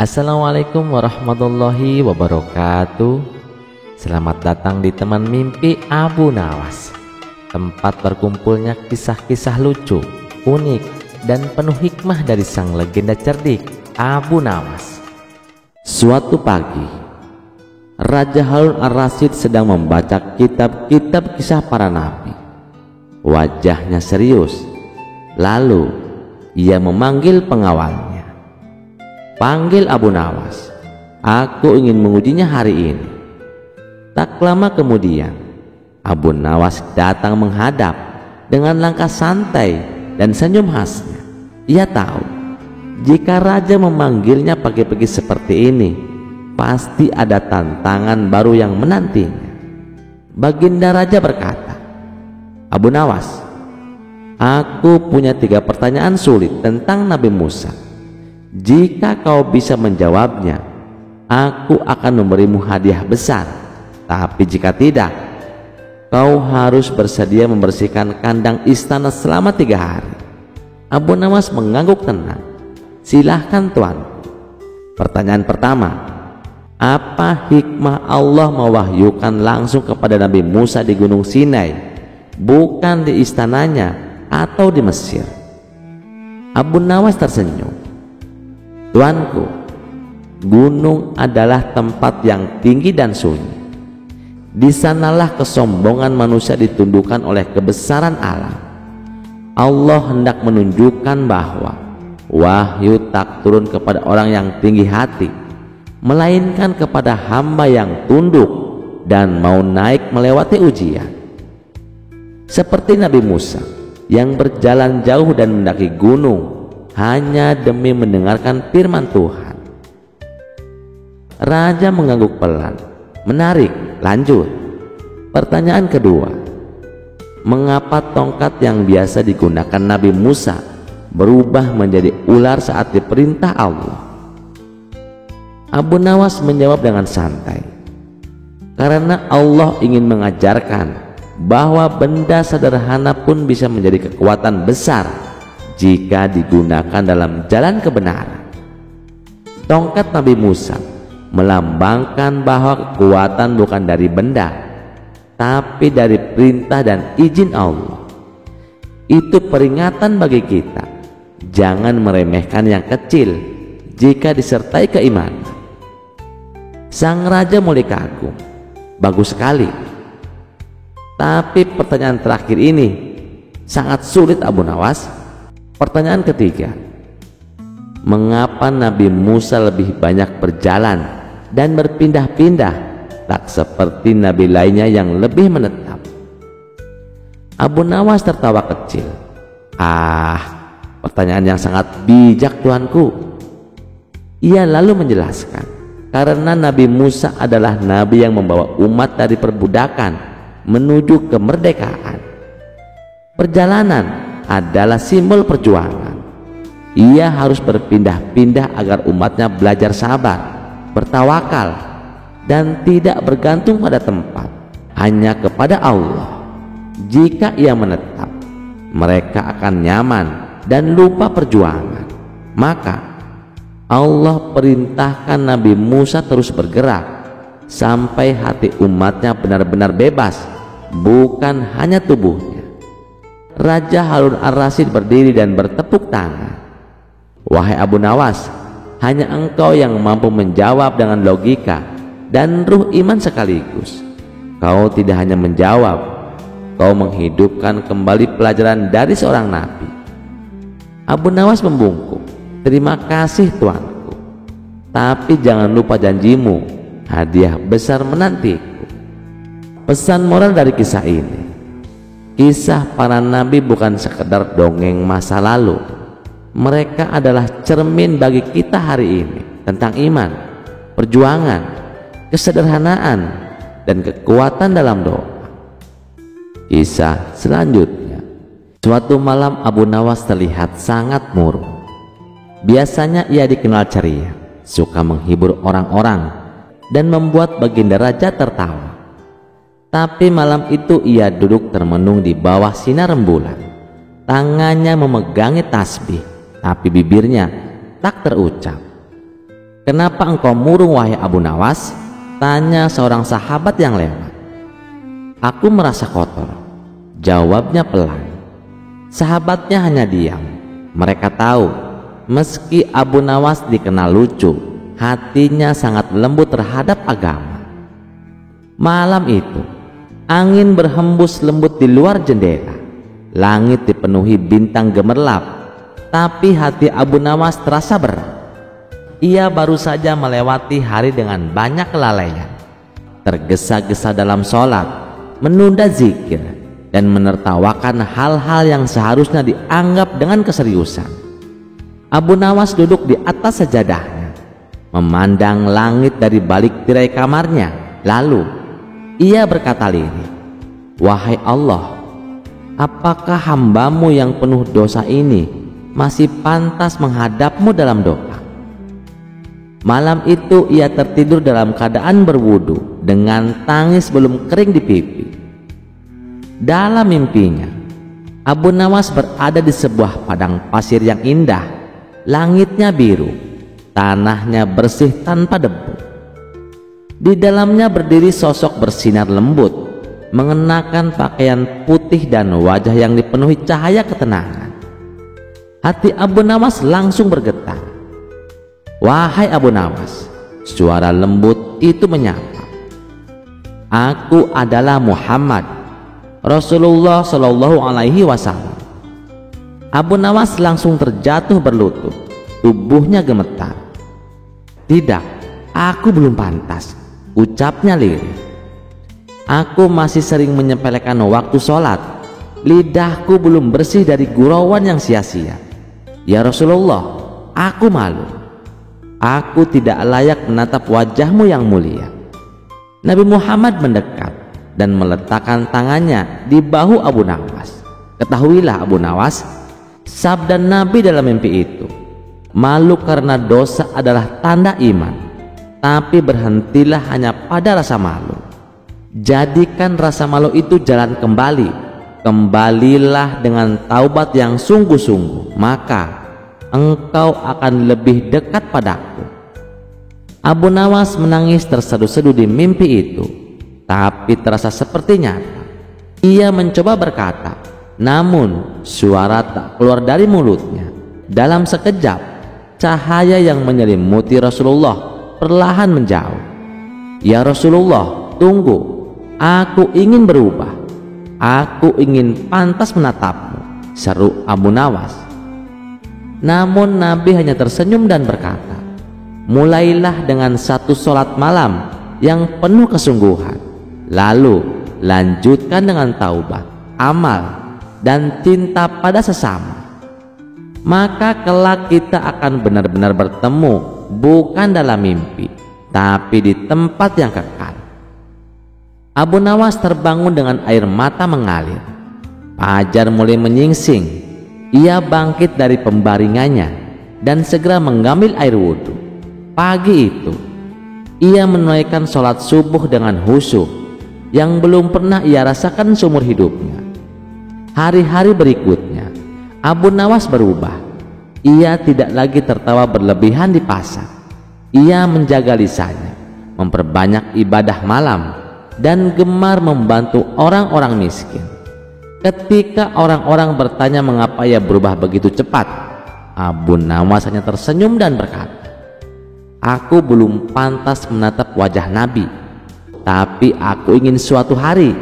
Assalamualaikum warahmatullahi wabarakatuh. Selamat datang di Teman Mimpi Abu Nawas, tempat berkumpulnya kisah-kisah lucu, unik, dan penuh hikmah dari sang legenda cerdik Abu Nawas. Suatu pagi, Raja Harun ar-Rasyid sedang membaca kitab-kitab kisah para nabi. Wajahnya serius. Lalu ia memanggil pengawalnya. "Panggil Abu Nawas, aku ingin mengujinya hari ini." Tak lama kemudian, Abu Nawas datang menghadap dengan langkah santai dan senyum khasnya. Ia tahu, jika raja memanggilnya pagi-pagi seperti ini, pasti ada tantangan baru yang menantinya. Baginda raja berkata, "Abu Nawas, aku punya 3 pertanyaan sulit tentang Nabi Musa. Jika kau bisa menjawabnya, aku akan memberimu hadiah besar. Tapi jika tidak, kau harus bersedia membersihkan kandang istana selama 3 hari." Abu Nawas mengangguk tenang. "Silahkan tuan." Pertanyaan pertama, apa hikmah Allah mewahyukan langsung kepada Nabi Musa di Gunung Sinai, bukan di istananya atau di Mesir? Abu Nawas tersenyum. "Tuanku, gunung adalah tempat yang tinggi dan sunyi. Di sanalah kesombongan manusia ditundukkan oleh kebesaran alam. Allah hendak menunjukkan bahwa wahyu tak turun kepada orang yang tinggi hati, melainkan kepada hamba yang tunduk dan mau naik melewati ujian. Seperti Nabi Musa yang berjalan jauh dan mendaki gunung hanya demi mendengarkan firman Tuhan." Raja mengangguk pelan. "Menarik, lanjut." Pertanyaan kedua, mengapa tongkat yang biasa digunakan Nabi Musa berubah menjadi ular saat diperintah Allah? Abu Nawas menjawab dengan santai, "Karena Allah ingin mengajarkan bahwa benda sederhana pun bisa menjadi kekuatan besar jika digunakan dalam jalan kebenaran. Tongkat Nabi Musa melambangkan bahwa kekuatan bukan dari benda, tapi dari perintah dan izin Allah. Itu peringatan bagi kita, jangan meremehkan yang kecil jika disertai keimanan." Sang raja mulai kagum. "Bagus sekali. Tapi pertanyaan terakhir ini sangat sulit, Abu Nawas." Pertanyaan ketiga, mengapa Nabi Musa lebih banyak berjalan dan berpindah-pindah, tak seperti nabi lainnya yang lebih menetap? Abu Nawas tertawa kecil. Pertanyaan yang sangat bijak, tuanku." Ia lalu menjelaskan, karena Nabi Musa adalah nabi yang membawa umat dari perbudakan menuju kemerdekaan. Perjalanan adalah simbol perjuangan. Ia harus berpindah-pindah agar umatnya belajar sabar, bertawakal, dan tidak bergantung pada tempat, hanya kepada Allah. Jika ia menetap, mereka akan nyaman dan lupa perjuangan. Maka Allah perintahkan Nabi Musa terus bergerak sampai hati umatnya benar-benar bebas, bukan hanya tubuhnya. Raja Harun ar-Rasyid berdiri dan bertepuk tangan. "Wahai Abu Nawas, hanya engkau yang mampu menjawab dengan logika dan ruh iman sekaligus. Kau tidak hanya menjawab, kau menghidupkan kembali pelajaran dari seorang nabi." Abu Nawas membungkuk. "Terima kasih, tuanku. Tapi jangan lupa janjimu, hadiah besar menantiku." Pesan moral dari kisah ini, kisah para nabi bukan sekedar dongeng masa lalu. Mereka adalah cermin bagi kita hari ini tentang iman, perjuangan, kesederhanaan, dan kekuatan dalam doa. Kisah selanjutnya, suatu malam Abu Nawas terlihat sangat murung. Biasanya ia dikenal ceria, suka menghibur orang-orang, dan membuat baginda raja tertawa. Tapi malam itu ia duduk termenung di bawah sinar rembulan. Tangannya memegangi tasbih, tapi bibirnya tak terucap. "Kenapa engkau murung wahai Abu Nawas?" tanya seorang sahabat yang lewat. "Aku merasa kotor," jawabnya pelan. Sahabatnya hanya diam. Mereka tahu meski Abu Nawas dikenal lucu, hatinya sangat lembut terhadap agama. Malam itu angin berhembus lembut di luar jendela. Langit dipenuhi bintang gemerlap, tapi hati Abu Nawas terasa berat. Ia baru saja melewati hari dengan banyak kelalaian, tergesa-gesa dalam sholat, menunda zikir, dan menertawakan hal-hal yang seharusnya dianggap dengan keseriusan. Abu Nawas duduk di atas sajadahnya, memandang langit dari balik tirai kamarnya. Lalu ia berkata lirih, "Wahai Allah, apakah hambamu yang penuh dosa ini masih pantas menghadapmu dalam doa?" Malam itu ia tertidur dalam keadaan berwudu dengan tangis belum kering di pipi. Dalam mimpinya, Abu Nawas berada di sebuah padang pasir yang indah. Langitnya biru, tanahnya bersih tanpa debu. Di dalamnya berdiri sosok bersinar lembut, mengenakan pakaian putih dan wajah yang dipenuhi cahaya ketenangan. Hati Abu Nawas langsung bergetar. "Wahai Abu Nawas," suara lembut itu menyapa, "aku adalah Muhammad, Rasulullah Shallallahu Alaihi Wasallam." Abu Nawas langsung terjatuh berlutut, tubuhnya gemetar. "Tidak, aku belum pantas," ucapnya lirih. "Aku masih sering menyepelekan waktu sholat. Lidahku belum bersih dari gurauan yang sia-sia. Ya Rasulullah, aku malu. Aku tidak layak menatap wajahmu yang mulia." Nabi Muhammad mendekat dan meletakkan tangannya di bahu Abu Nawas. "Ketahuilah Abu Nawas," sabda Nabi dalam mimpi itu, "malu karena dosa adalah tanda iman, tapi berhentilah hanya pada rasa malu. Jadikan rasa malu itu jalan kembali. Kembalilah dengan taubat yang sungguh-sungguh, maka engkau akan lebih dekat padaku." Abu Nawas menangis terseduh-seduh di mimpi itu, tapi terasa seperti nyata. Ia mencoba berkata, namun suara tak keluar dari mulutnya. Dalam sekejap, cahaya yang menyelimuti Rasulullah perlahan menjauh. "Ya Rasulullah, tunggu, aku ingin berubah. Aku ingin pantas menatapmu," seru Abu Nawas. Namun Nabi hanya tersenyum dan berkata, "Mulailah dengan satu sholat malam yang penuh kesungguhan, lalu lanjutkan dengan taubat, amal, dan cinta pada sesama. Maka kelak kita akan benar-benar bertemu, bukan dalam mimpi, tapi di tempat yang kekal." Abu Nawas terbangun dengan air mata mengalir. Fajar mulai menyingsing. Ia bangkit dari pembaringannya dan segera mengambil air wudhu. Pagi itu ia menunaikan sholat subuh dengan khusyuk yang belum pernah ia rasakan seumur hidupnya. Hari-hari berikutnya Abu Nawas berubah. Ia tidak lagi tertawa berlebihan di pasar. Ia menjaga lisannya, memperbanyak ibadah malam, dan gemar membantu orang-orang miskin. Ketika orang-orang bertanya mengapa ia berubah begitu cepat, Abu Nawas hanya tersenyum dan berkata, "Aku belum pantas menatap wajah Nabi, tapi aku ingin suatu hari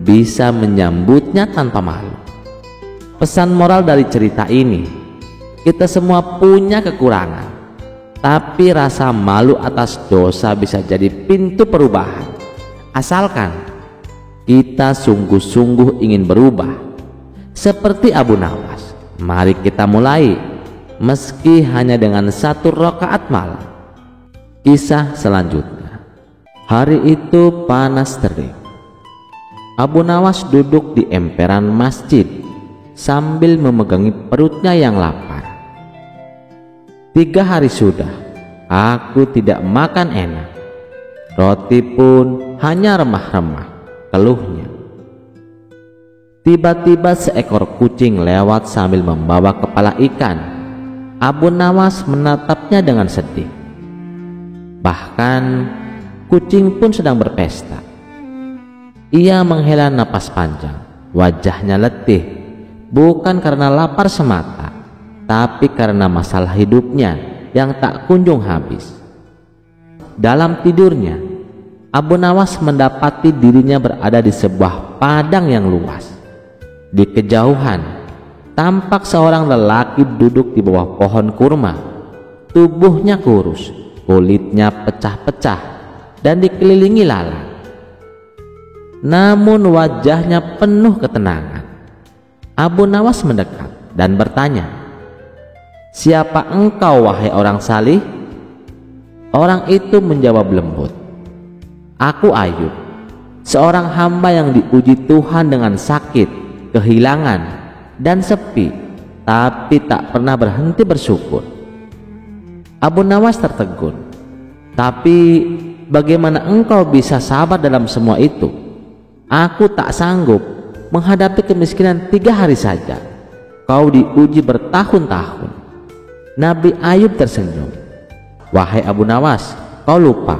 bisa menyambutnya tanpa malu." Pesan moral dari cerita ini, kita semua punya kekurangan, tapi rasa malu atas dosa bisa jadi pintu perubahan, asalkan kita sungguh-sungguh ingin berubah. Seperti Abu Nawas, mari kita mulai, meski hanya dengan 1 rakaat malam. Kisah selanjutnya. Hari itu panas terik. Abu Nawas duduk di emperan masjid sambil memegangi perutnya yang lapar. 3 hari sudah aku tidak makan enak. Roti pun hanya remah-remah, keluhnya. Tiba-tiba seekor kucing lewat sambil membawa kepala ikan. Abu Nawas menatapnya dengan sedih. Bahkan kucing pun sedang berpesta. Ia menghela napas panjang, wajahnya letih, bukan karena lapar semata, tapi karena masalah hidupnya yang tak kunjung habis. Dalam tidurnya, Abu Nawas mendapati dirinya berada di sebuah padang yang luas. Di kejauhan, tampak seorang lelaki duduk di bawah pohon kurma. Tubuhnya kurus, kulitnya pecah-pecah, dan dikelilingi lalat. Namun wajahnya penuh ketenangan. Abu Nawas mendekat dan bertanya, "Siapa engkau, wahai orang salih?" Orang itu menjawab lembut, "Aku Ayub, seorang hamba yang diuji Tuhan dengan sakit, kehilangan, dan sepi, tapi tak pernah berhenti bersyukur." Abu Nawas tertegun, "Tapi bagaimana engkau bisa sabar dalam semua itu? Aku tak sanggup menghadapi kemiskinan 3 hari saja. Kau diuji bertahun-tahun." Nabi Ayub tersenyum, "Wahai Abu Nawas, kau lupa.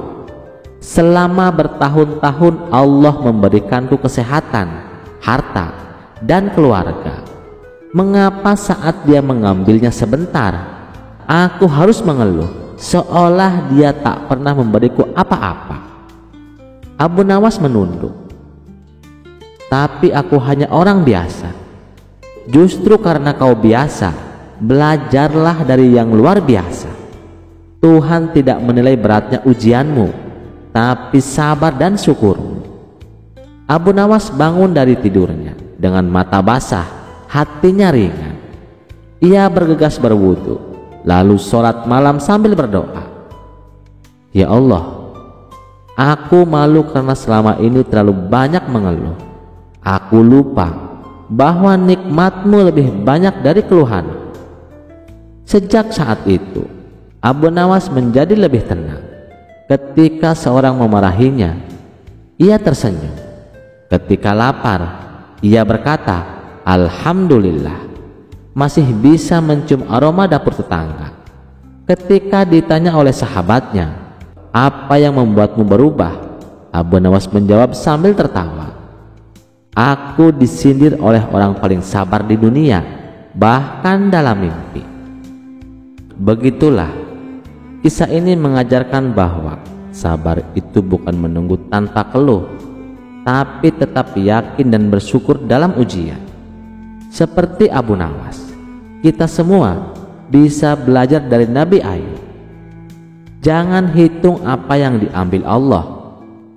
Selama bertahun-tahun Allah memberikanku kesehatan, harta, dan keluarga. Mengapa saat Dia mengambilnya sebentar, aku harus mengeluh seolah Dia tak pernah memberiku apa-apa?" Abu Nawas menunduk, "Tapi aku hanya orang biasa." "Justru karena kau biasa, belajarlah dari yang luar biasa. Tuhan tidak menilai beratnya ujianmu, tapi sabar dan syukurmu." Abu Nawas bangun dari tidurnya dengan mata basah, hatinya ringan. Ia bergegas berwudu, lalu sholat malam sambil berdoa, "Ya Allah, aku malu karena selama ini terlalu banyak mengeluh. Aku lupa bahwa nikmat-Mu lebih banyak dari keluhan." Sejak saat itu, Abu Nawas menjadi lebih tenang. Ketika seorang memarahinya, ia tersenyum. Ketika lapar, ia berkata, "Alhamdulillah, masih bisa mencium aroma dapur tetangga." Ketika ditanya oleh sahabatnya, "Apa yang membuatmu berubah?" Abu Nawas menjawab sambil tertawa, "Aku disindir oleh orang paling sabar di dunia, bahkan dalam mimpi." Begitulah, kisah ini mengajarkan bahwa sabar itu bukan menunggu tanpa keluh, tapi tetap yakin dan bersyukur dalam ujian. Seperti Abu Nawas, kita semua bisa belajar dari Nabi Ayub. Jangan hitung apa yang diambil Allah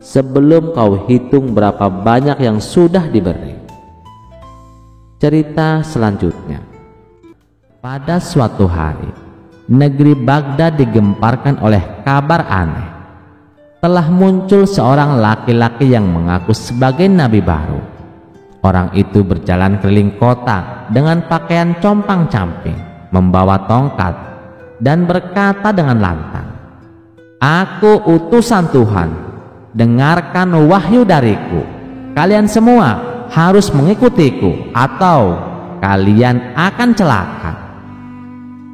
sebelum kau hitung berapa banyak yang sudah diberi. Cerita selanjutnya. Pada suatu hari, negeri Baghdad digemparkan oleh kabar aneh. Telah muncul seorang laki-laki yang mengaku sebagai nabi baru. Orang itu berjalan keliling kota dengan pakaian compang-camping, membawa tongkat, dan berkata dengan lantang, "Aku utusan Tuhan, dengarkan wahyu dariku. Kalian semua harus mengikutiku atau kalian akan celaka."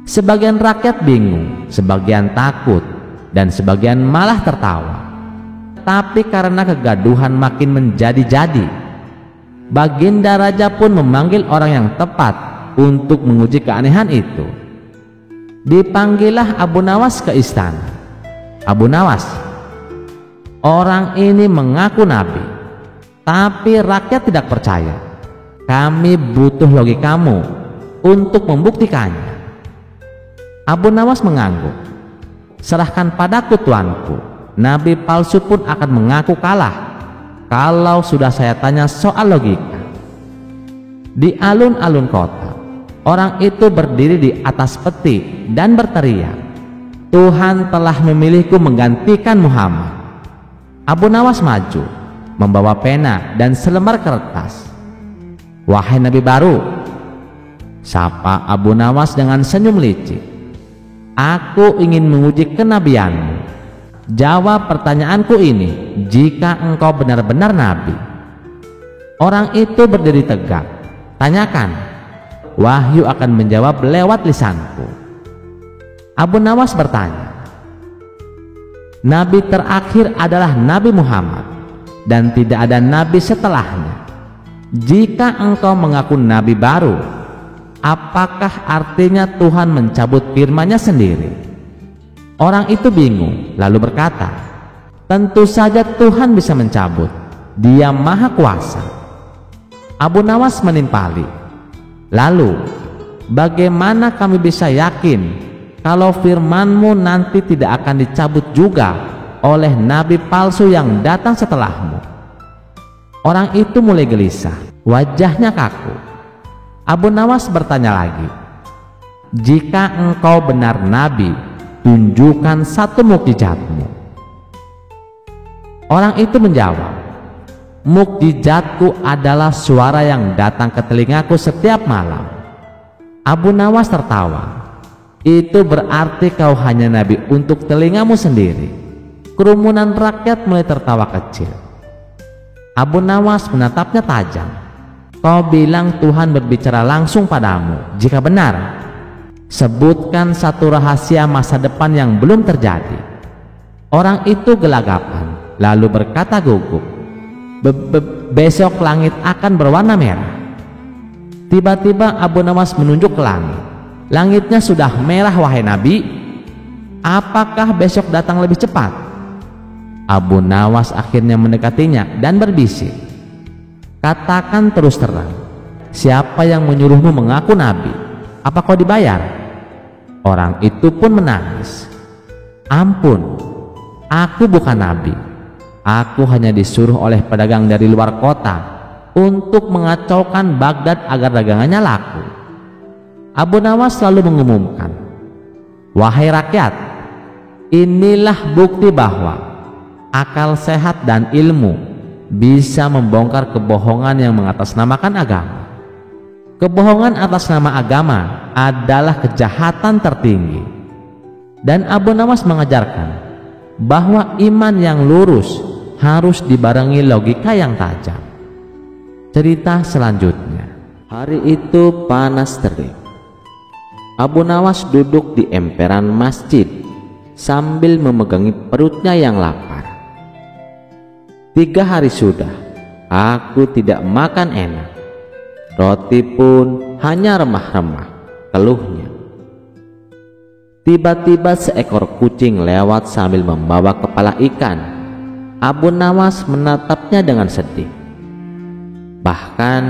Sebagian rakyat bingung, sebagian takut, dan sebagian malah tertawa. Tapi karena kegaduhan makin menjadi-jadi, Baginda Raja pun memanggil orang yang tepat untuk menguji keanehan itu. Dipanggillah Abu Nawas ke istana. "Abu Nawas, orang ini mengaku nabi, tapi rakyat tidak percaya. Kami butuh logikamu untuk membuktikannya." Abu Nawas mengangguk, "Serahkan padaku tuanku, nabi palsu pun akan mengaku kalah kalau sudah saya tanya soal logika." Di alun-alun kota, orang itu berdiri di atas peti dan berteriak, "Tuhan telah memilihku menggantikan Muhammad." Abu Nawas maju, membawa pena dan selembar kertas. "Wahai nabi baru," sapa Abu Nawas dengan senyum licik, "aku ingin menguji kenabianmu. Jawab pertanyaanku ini jika engkau benar-benar nabi." Orang itu berdiri tegak. "Tanyakan, wahyu akan menjawab lewat lisanku." Abu Nawas bertanya, Nabi terakhir adalah Nabi Muhammad, dan tidak ada nabi setelahnya. Jika engkau mengaku nabi baru, apakah artinya Tuhan mencabut firman-Nya sendiri?" Orang itu bingung, lalu berkata, "Tentu saja Tuhan bisa mencabut. Dia Maha Kuasa." Abu Nawas menimpali, "Lalu, bagaimana kami bisa yakin kalau firman-Mu nanti tidak akan dicabut juga oleh nabi palsu yang datang setelahmu?" Orang itu mulai gelisah, wajahnya kaku. Abu Nawas bertanya lagi, "Jika engkau benar nabi, tunjukkan satu mukjizat-Mu." Orang itu menjawab, "Mukjizatku adalah suara yang datang ke telingaku setiap malam." Abu Nawas tertawa, "Itu berarti kau hanya nabi untuk telingamu sendiri." Kerumunan rakyat mulai tertawa kecil. Abu Nawas menatapnya tajam. "Kau bilang Tuhan berbicara langsung padamu. Jika benar, sebutkan satu rahasia masa depan yang belum terjadi." Orang itu gelagapan, lalu berkata gugup, Besok langit akan berwarna merah." Tiba-tiba Abu Nawas menunjuk ke langit. "Langitnya sudah merah, wahai Nabi. Apakah besok datang lebih cepat?" Abu Nawas akhirnya mendekatinya dan berbisik, "Katakan terus terang, siapa yang menyuruhmu mengaku nabi? Apa kau dibayar?" Orang itu pun menangis, "Ampun, aku bukan nabi. Aku hanya disuruh oleh pedagang dari luar kota untuk mengacaukan Baghdad agar dagangannya laku." Abu Nawas selalu mengumumkan, "Wahai rakyat, inilah bukti bahwa akal sehat dan ilmu bisa membongkar kebohongan yang mengatasnamakan agama. Kebohongan atas nama agama adalah kejahatan tertinggi." Dan Abu Nawas mengajarkan bahwa iman yang lurus harus dibarengi logika yang tajam. Cerita selanjutnya. Hari itu panas terik. Abu Nawas duduk di emperan masjid sambil memegangi perutnya yang lapar. "3 hari sudah aku tidak makan enak. Roti pun hanya remah-remah," keluhnya. Tiba-tiba seekor kucing lewat sambil membawa kepala ikan. Abu Nawas menatapnya dengan sedih. Bahkan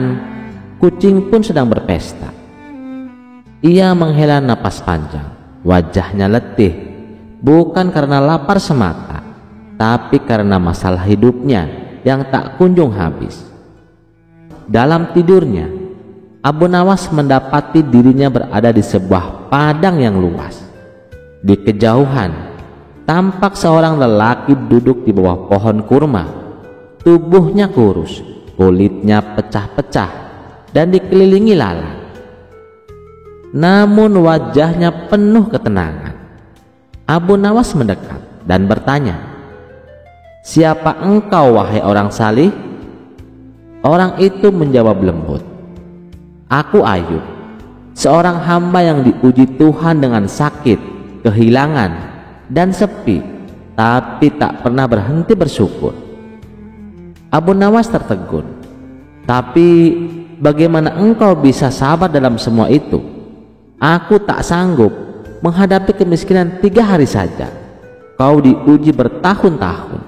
kucing pun sedang berpesta. Ia menghela napas panjang, wajahnya letih, bukan karena lapar semata, tapi karena masalah hidupnya yang tak kunjung habis. Dalam tidurnya, Abu Nawas mendapati dirinya berada di sebuah padang yang luas. Di kejauhan, tampak seorang lelaki duduk di bawah pohon kurma. Tubuhnya kurus, kulitnya pecah-pecah, dan dikelilingi lalat. Namun wajahnya penuh ketenangan. Abu Nawas mendekat dan bertanya, "Siapa engkau, wahai orang salih?" Orang itu menjawab lembut, "Aku Ayub, seorang hamba yang diuji Tuhan dengan sakit, kehilangan, dan sepi, tapi tak pernah berhenti bersyukur." Abu Nawas tertegun, "Tapi bagaimana engkau bisa sabar dalam semua itu? Aku tak sanggup menghadapi kemiskinan 3 hari saja. Kau diuji bertahun-tahun."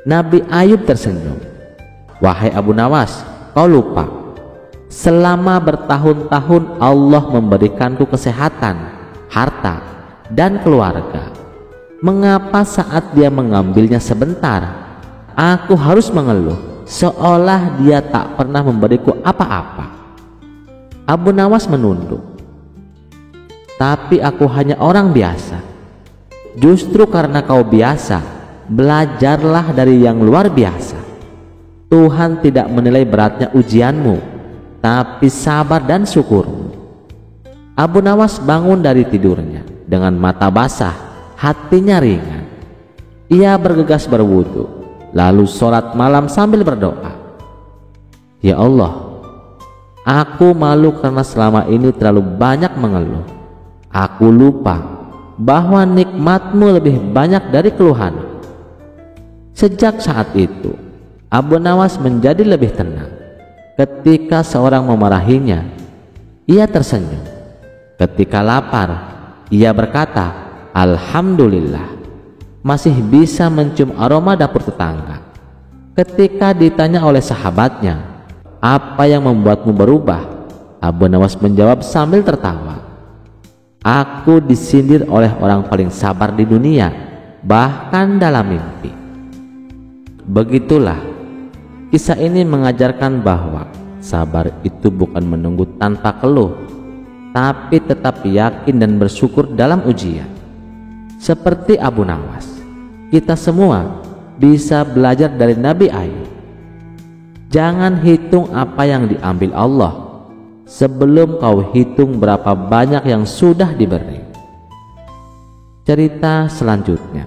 Nabi Ayub tersenyum, "Wahai Abu Nawas, kau lupa. Selama bertahun-tahun Allah memberikanku kesehatan, harta, dan keluarga. Mengapa saat Dia mengambilnya sebentar, aku harus mengeluh seolah Dia tak pernah memberiku apa-apa?" Abu Nawas menunduk, "Tapi aku hanya orang biasa." "Justru karena kau biasa, belajarlah dari yang luar biasa. Tuhan tidak menilai beratnya ujianmu, tapi sabar dan syukurmu." Abu Nawas bangun dari tidurnya dengan mata basah, hatinya ringan. Ia bergegas berwudu, lalu sholat malam sambil berdoa, "Ya Allah, aku malu karena selama ini terlalu banyak mengeluh. Aku lupa bahwa nikmat-Mu lebih banyak dari keluhan. Sejak saat itu, Abu Nawas menjadi lebih tenang. Ketika seorang memarahinya, ia tersenyum. Ketika lapar, ia berkata, "Alhamdulillah, masih bisa mencium aroma dapur tetangga." Ketika ditanya oleh sahabatnya, "Apa yang membuatmu berubah?" Abu Nawas menjawab sambil tertawa, "Aku disindir oleh orang paling sabar di dunia, bahkan dalam mimpi." Begitulah, kisah ini mengajarkan bahwa sabar itu bukan menunggu tanpa keluh, tapi tetap yakin dan bersyukur dalam ujian. Seperti Abu Nawas, kita semua bisa belajar dari Nabi Ayub. Jangan hitung apa yang diambil Allah sebelum kau hitung berapa banyak yang sudah diberi. Cerita selanjutnya.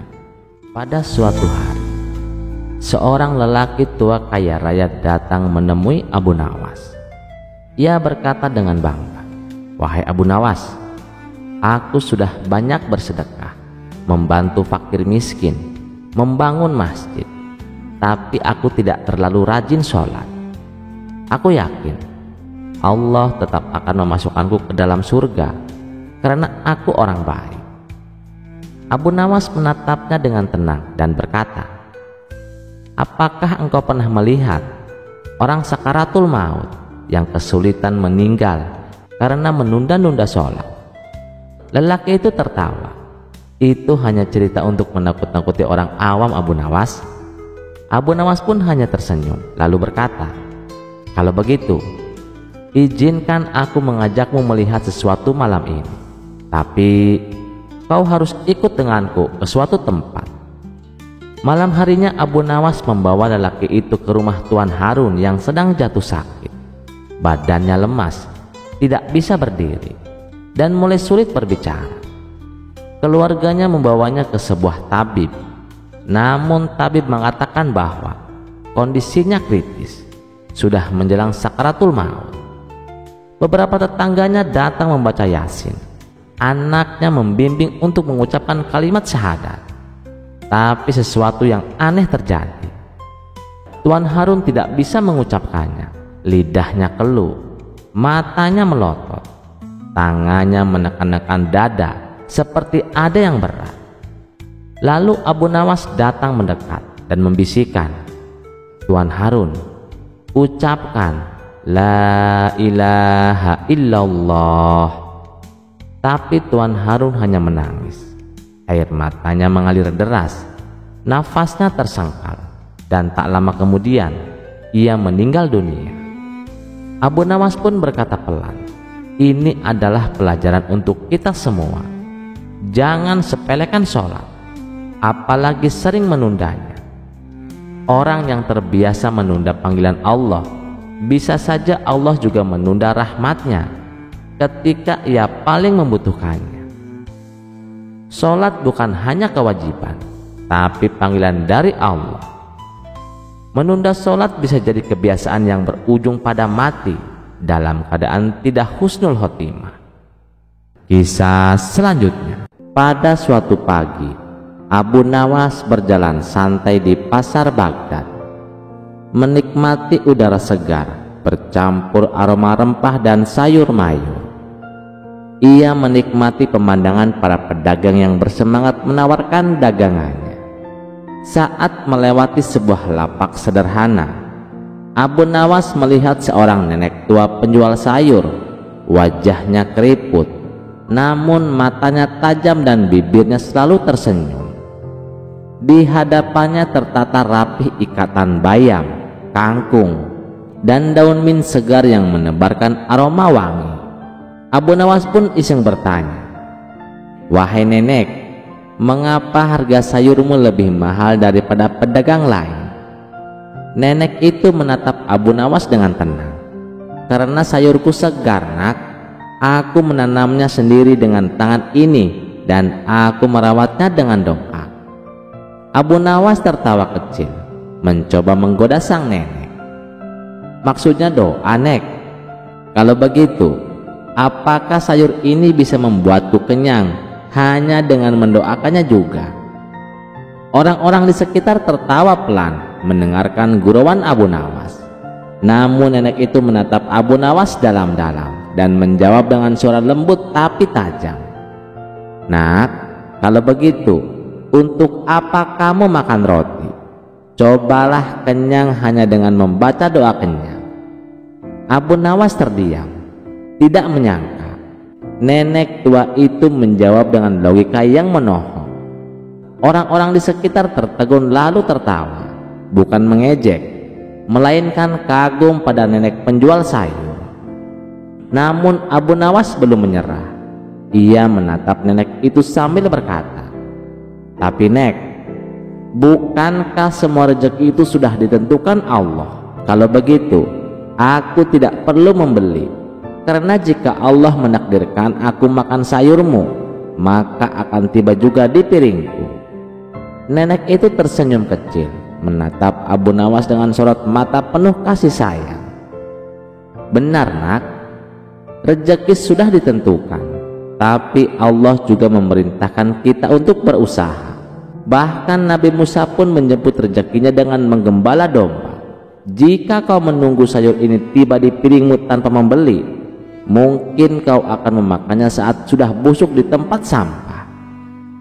Pada suatu hari, seorang lelaki tua kaya raya datang menemui Abu Nawas. Ia berkata dengan bangga, "Wahai Abu Nawas, aku sudah banyak bersedekah, membantu fakir miskin, membangun masjid, tapi aku tidak terlalu rajin sholat. Aku yakin Allah tetap akan memasukkanku ke dalam surga karena aku orang baik." Abu Nawas menatapnya dengan tenang dan berkata, "Apakah engkau pernah melihat orang sakaratul maut yang kesulitan meninggal karena menunda-nunda sholat?" Lelaki itu tertawa. "Itu hanya cerita untuk menakut-nakuti orang awam, Abu Nawas." Abu Nawas pun hanya tersenyum lalu berkata, "Kalau begitu, izinkan aku mengajakmu melihat sesuatu malam ini. Tapi kau harus ikut denganku ke suatu tempat." Malam harinya Abu Nawas membawa lelaki itu ke rumah Tuan Harun yang sedang jatuh sakit. Badannya lemas, tidak bisa berdiri, dan mulai sulit berbicara. Keluarganya membawanya ke sebuah tabib. Namun tabib mengatakan bahwa kondisinya kritis, sudah menjelang sakaratul maut. Beberapa tetangganya datang membaca Yasin. Anaknya membimbing untuk mengucapkan kalimat syahadat. Tapi sesuatu yang aneh terjadi. Tuan Harun tidak bisa mengucapkannya. Lidahnya keluh, matanya melotot, tangannya menekan-nekan dada seperti ada yang berat. Lalu Abu Nawas datang mendekat dan membisikkan, "Tuan Harun, ucapkan la ilaha illallah." Tapi Tuan Harun hanya menangis. Air matanya mengalir deras, nafasnya tersangkal, dan tak lama kemudian ia meninggal dunia. Abu Nawas pun berkata pelan, "Ini adalah pelajaran untuk kita semua. Jangan sepelekan sholat, apalagi sering menundanya. Orang yang terbiasa menunda panggilan Allah, bisa saja Allah juga menunda rahmatnya ketika ia paling membutuhkannya. Sholat bukan hanya kewajiban, tapi panggilan dari Allah. Menunda sholat bisa jadi kebiasaan yang berujung pada mati dalam keadaan tidak husnul khotimah." Kisah selanjutnya. Pada suatu pagi, Abu Nawas berjalan santai di pasar Baghdad, menikmati udara segar bercampur aroma rempah dan sayur mayur. Ia menikmati pemandangan para pedagang yang bersemangat menawarkan dagangannya. Saat melewati sebuah lapak sederhana, Abu Nawas melihat seorang nenek tua penjual sayur. Wajahnya keriput, namun matanya tajam dan bibirnya selalu tersenyum. Di hadapannya tertata rapih ikatan bayam, kangkung, dan daun mint segar yang menebarkan aroma wangi. Abu Nawas pun iseng bertanya, "Wahai nenek, mengapa harga sayurmu lebih mahal daripada pedagang lain?" Nenek itu menatap Abu Nawas dengan tenang. "Karena sayurku segar, nak. Aku menanamnya sendiri dengan tangan ini dan aku merawatnya dengan doa." Abu Nawas tertawa kecil, mencoba menggoda sang nenek. "Maksudnya doa, nek? Kalau begitu, apakah sayur ini bisa membuatku kenyang hanya dengan mendoakannya juga?" Orang-orang di sekitar tertawa pelan mendengarkan gurauan Abu Nawas. Namun nenek itu menatap Abu Nawas dalam-dalam dan menjawab dengan suara lembut tapi tajam. "Nak, kalau begitu, untuk apa kamu makan roti? Cobalah kenyang hanya dengan membaca doa kenyang." Abu Nawas terdiam, tidak menyangka nenek tua itu menjawab dengan logika yang menohok. Orang-orang di sekitar tertegun lalu tertawa, bukan mengejek, melainkan kagum pada nenek penjual sayur. Namun Abu Nawas belum menyerah. Ia menatap nenek itu sambil berkata, "Tapi Nek, bukankah semua rezeki itu sudah ditentukan Allah? Kalau begitu, aku tidak perlu membeli. Karena jika Allah menakdirkan aku makan sayurmu, maka akan tiba juga di piringku." Nenek itu tersenyum kecil, menatap Abu Nawas dengan sorot mata penuh kasih sayang. "Benar Nak, rezeki sudah ditentukan, tapi Allah juga memerintahkan kita untuk berusaha. Bahkan Nabi Musa pun menjemput rezekinya dengan menggembala domba. Jika kau menunggu sayur ini tiba di piringmu tanpa membeli, mungkin kau akan memakannya saat sudah busuk di tempat sampah."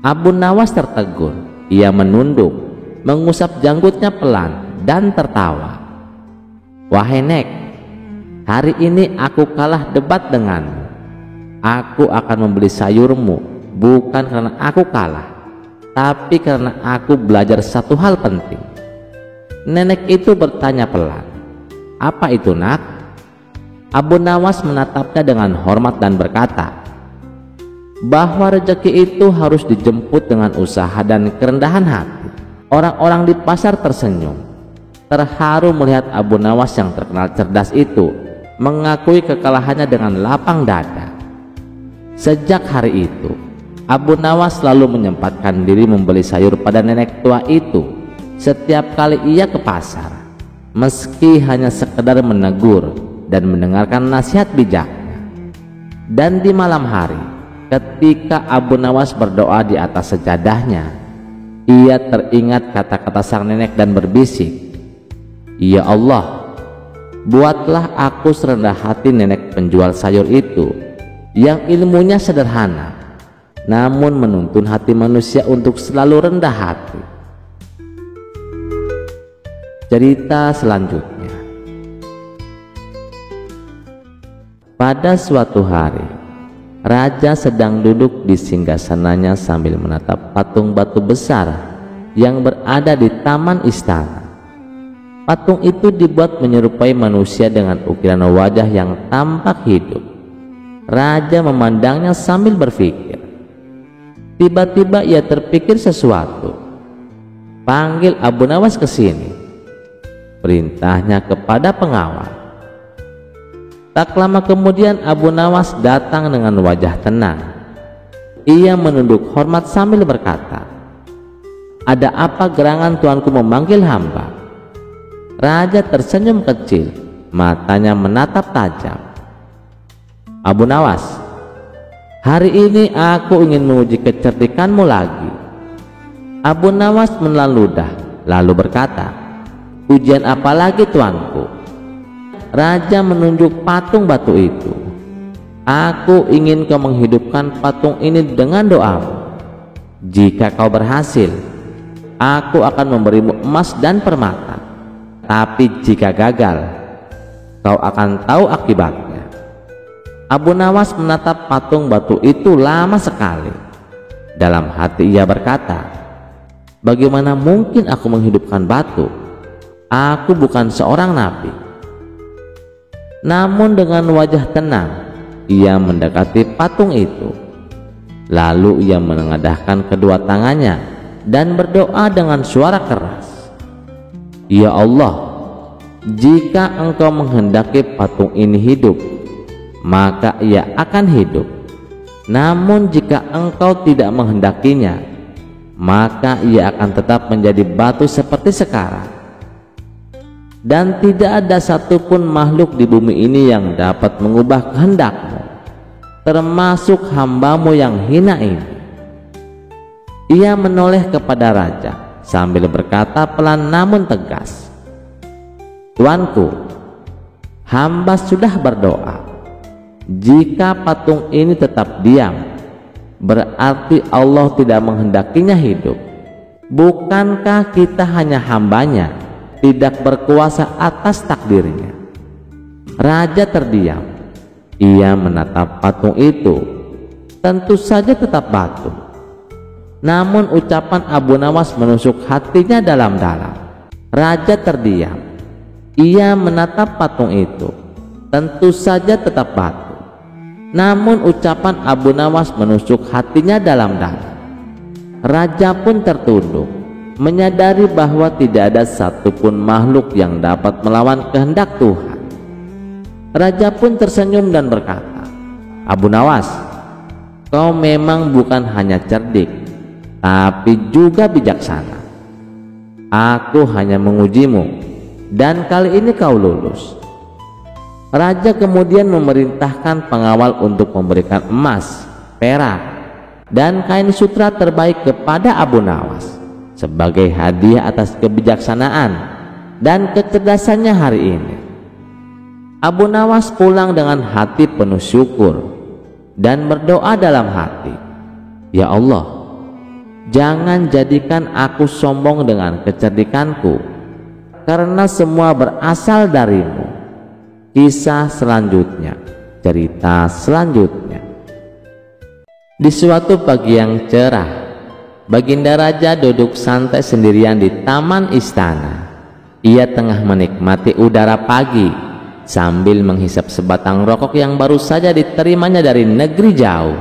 Abu Nawas tertegun. Ia menunduk, mengusap janggutnya pelan dan tertawa. "Wahai Nek, hari ini aku kalah debat denganmu. Aku akan membeli sayurmu bukan karena aku kalah, tapi karena aku belajar satu hal penting." Nenek itu bertanya pelan, "Apa itu Nak?" Abu Nawas menatapnya dengan hormat dan berkata, "Bahwa rezeki itu harus dijemput dengan usaha dan kerendahan hati." Orang-orang di pasar tersenyum, terharu melihat Abu Nawas yang terkenal cerdas itu mengakui kekalahannya dengan lapang dada. Sejak hari itu, Abu Nawas selalu menyempatkan diri membeli sayur pada nenek tua itu setiap kali ia ke pasar, meski hanya sekedar menegur dan mendengarkan nasihat bijaknya. Dan di malam hari, ketika Abu Nawas berdoa di atas sejadahnya, ia teringat kata-kata sang nenek dan berbisik, "Ya Allah, buatlah aku serendah hati nenek penjual sayur itu yang ilmunya sederhana, namun menuntun hati manusia untuk selalu rendah hati." Cerita selanjutnya. Pada suatu hari, raja sedang duduk di singgasananya sambil menatap patung batu besar yang berada di taman istana. Patung itu dibuat menyerupai manusia dengan ukiran wajah yang tampak hidup. Raja memandangnya sambil berpikir. Tiba-tiba ia terpikir sesuatu. "Panggil Abu Nawas ke sini," perintahnya kepada pengawal. Tak lama kemudian Abu Nawas datang dengan wajah tenang. Ia menunduk hormat sambil berkata, "Ada apa gerangan tuanku memanggil hamba?" Raja tersenyum kecil, matanya menatap tajam. "Abu Nawas, hari ini aku ingin menguji kecerdikanmu lagi." Abu Nawas menelan ludah lalu berkata, "Ujian apa lagi tuanku?" Raja menunjuk patung batu itu. "Aku ingin kau menghidupkan patung ini dengan doamu. Jika kau berhasil, aku akan memberimu emas dan permata. Tapi jika gagal, kau akan tahu akibatnya." Abu Nawas menatap patung batu itu lama sekali. Dalam hati ia berkata, "Bagaimana mungkin aku menghidupkan batu? Aku bukan seorang nabi." Namun dengan wajah tenang, ia mendekati patung itu. Lalu ia menengadahkan kedua tangannya dan berdoa dengan suara keras, "Ya Allah, jika Engkau menghendaki patung ini hidup, maka ia akan hidup. Namun jika Engkau tidak menghendakinya, maka ia akan tetap menjadi batu seperti sekarang. Dan tidak ada satupun makhluk di bumi ini yang dapat mengubah kehendak-Mu, termasuk hamba-Mu yang hina ini." Ia menoleh kepada raja sambil berkata pelan namun tegas, "Tuanku, hamba sudah berdoa. Jika patung ini tetap diam, berarti Allah tidak menghendakinya hidup. Bukankah kita hanya hambanya, tidak berkuasa atas takdirnya?" Raja terdiam. Ia menatap patung itu. Tentu saja tetap batu. Namun ucapan Abu Nawas menusuk hatinya dalam-dalam. Raja terdiam. Ia menatap patung itu. Tentu saja tetap batu. Namun ucapan Abu Nawas menusuk hatinya dalam-dalam. Raja pun tertunduk, menyadari bahwa tidak ada satupun makhluk yang dapat melawan kehendak Tuhan. Raja pun tersenyum dan berkata, "Abu Nawas, kau memang bukan hanya cerdik, tapi juga bijaksana. Aku hanya mengujimu, dan kali ini kau lulus." Raja kemudian memerintahkan pengawal untuk memberikan emas, perak, dan kain sutra terbaik kepada Abu Nawas sebagai hadiah atas kebijaksanaan dan kecerdasannya hari ini. Abu Nawas pulang dengan hati penuh syukur dan berdoa dalam hati, "Ya Allah, jangan jadikan aku sombong dengan kecerdikanku, karena semua berasal darimu." Kisah selanjutnya, cerita selanjutnya. Di suatu pagi yang cerah, Baginda Raja duduk santai sendirian di taman istana. Ia tengah menikmati udara pagi sambil menghisap sebatang rokok yang baru saja diterimanya dari negeri jauh.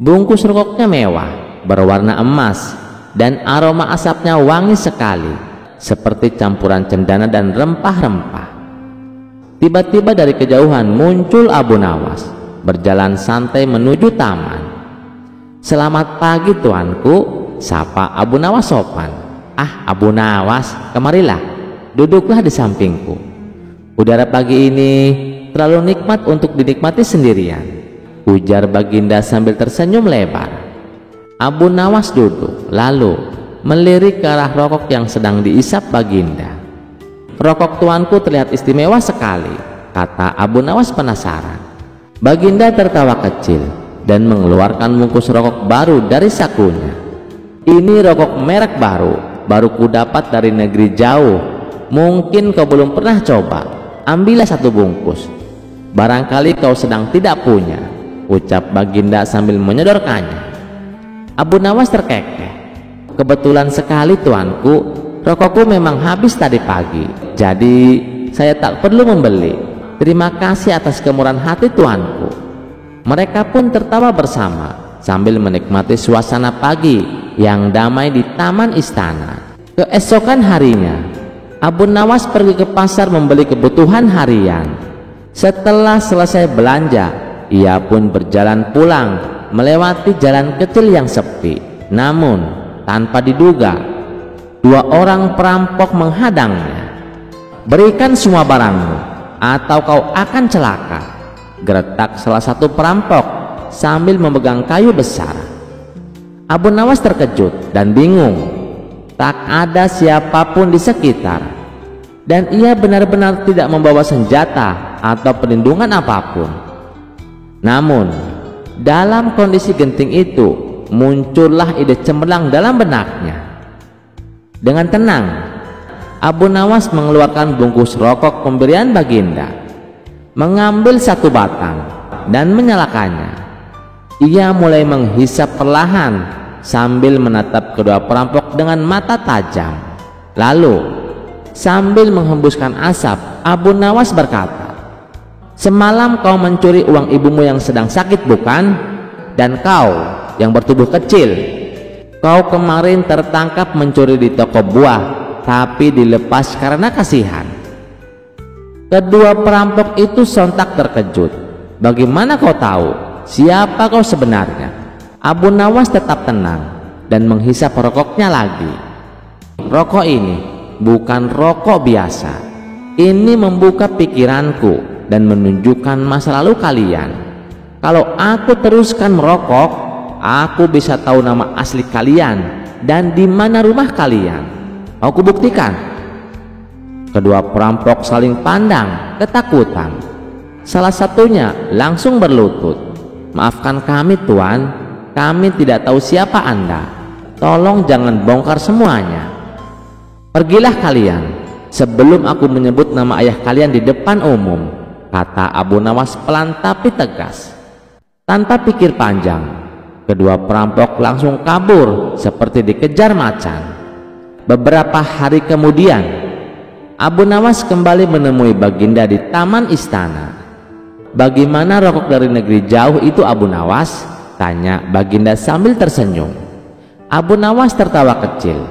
Bungkus rokoknya mewah, berwarna emas, dan aroma asapnya wangi sekali, seperti campuran cendana dan rempah-rempah. Tiba-tiba dari kejauhan muncul Abu Nawas, berjalan santai menuju taman. "Selamat pagi tuanku," sapa Abu Nawas sopan. "Ah, Abu Nawas, kemarilah, duduklah di sampingku. Udara pagi ini terlalu nikmat untuk dinikmati sendirian," ujar Baginda sambil tersenyum lebar. Abu Nawas duduk, lalu melirik ke arah rokok yang sedang diisap Baginda. "Rokok tuanku terlihat istimewa sekali," kata Abu Nawas penasaran. Baginda tertawa kecil dan mengeluarkan bungkus rokok baru dari sakunya. "Ini rokok merek baru kudapat dari negeri jauh. Mungkin kau belum pernah coba. Ambillah satu bungkus. Barangkali kau sedang tidak punya," ucap Baginda sambil menyodorkannya. Abu Nawas terkekeh. "Kebetulan sekali tuanku, rokokku memang habis tadi pagi, jadi saya tak perlu membeli. Terima kasih atas kemurahan hati tuanku." Mereka pun tertawa bersama sambil menikmati suasana pagi yang damai di taman istana. Keesokan harinya, Abu Nawas pergi ke pasar membeli kebutuhan harian. Setelah selesai belanja, ia pun berjalan pulang melewati jalan kecil yang sepi. Namun tanpa diduga, dua orang perampok menghadangnya. "Berikan semua barangmu atau kau akan celaka," geretak salah satu perampok sambil memegang kayu besar. Abu Nawas terkejut dan bingung. Tak ada siapapun di sekitar, dan ia benar-benar tidak membawa senjata atau perlindungan apapun. Namun dalam kondisi genting itu muncullah ide cemerlang dalam benaknya. Dengan tenang, Abu Nawas mengeluarkan bungkus rokok pemberian Baginda, mengambil satu batang dan menyalakannya. Ia mulai menghisap perlahan sambil menatap kedua perampok dengan mata tajam. Lalu sambil menghembuskan asap, Abu Nawas berkata, "Semalam kau mencuri uang ibumu yang sedang sakit, bukan? Dan kau yang bertubuh kecil, kau kemarin tertangkap mencuri di toko buah, tapi dilepas karena kasihan." Kedua perampok itu sontak terkejut. "Bagaimana kau tahu siapa kau sebenarnya?" Abu Nawas tetap tenang dan menghisap rokoknya lagi. "Rokok ini bukan rokok biasa. Ini membuka pikiranku dan menunjukkan masa lalu kalian. Kalau aku teruskan merokok, aku bisa tahu nama asli kalian Dan di mana rumah kalian? Mau kubuktikan?" Kedua perampok saling pandang ketakutan. Salah satunya langsung berlutut, "Maafkan kami Tuan, kami tidak tahu siapa Anda. Tolong jangan bongkar semuanya. Pergilah kalian sebelum aku menyebut nama ayah kalian di depan umum," kata Abu Nawas pelan tapi tegas. Tanpa pikir panjang, kedua perampok langsung kabur seperti dikejar macan. Beberapa hari kemudian, Abu Nawas kembali menemui Baginda di taman istana. "Bagaimana rokok dari negeri jauh itu Abu Nawas?" tanya Baginda sambil tersenyum. Abu Nawas tertawa kecil.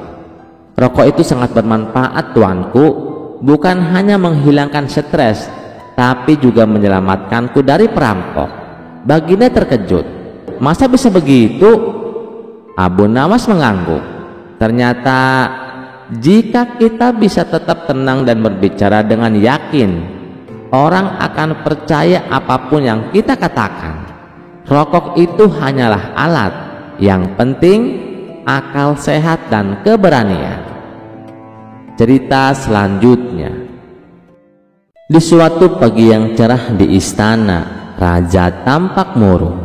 "Rokok itu sangat bermanfaat tuanku, bukan hanya menghilangkan stres, tapi juga menyelamatkanku dari perampok." Baginda terkejut. "Masa bisa begitu?" Abu Nawas mengangguk. "Ternyata jika kita bisa tetap tenang dan berbicara dengan yakin, orang akan percaya apapun yang kita katakan. Rokok itu hanyalah alat, yang penting akal sehat dan keberanian." Cerita selanjutnya. Di suatu pagi yang cerah di istana, raja tampak murung.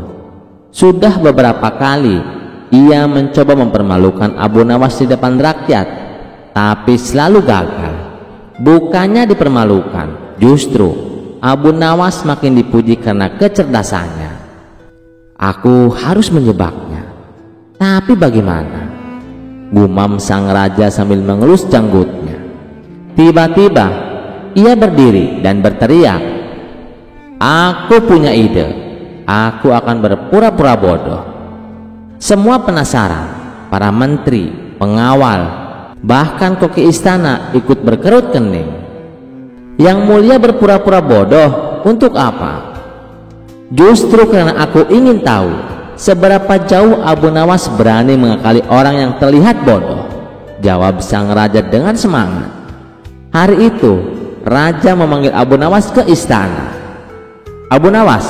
Sudah beberapa kali ia mencoba mempermalukan Abu Nawas di depan rakyat, tapi selalu gagal. Bukannya dipermalukan, justru Abu Nawas makin dipuji karena kecerdasannya. "Aku harus menjebaknya, tapi bagaimana?" gumam sang raja sambil mengelus janggutnya. Tiba-tiba ia berdiri dan berteriak, "Aku punya ide. Aku akan berpura-pura bodoh." Semua penasaran. Para menteri, pengawal, bahkan koki istana ikut berkerut kening. "Yang mulia berpura-pura bodoh untuk apa?" "Justru karena aku ingin tahu seberapa jauh Abu Nawas berani mengakali orang yang terlihat bodoh," jawab sang raja dengan semangat. Hari itu raja memanggil Abu Nawas ke istana. "Abu Nawas,"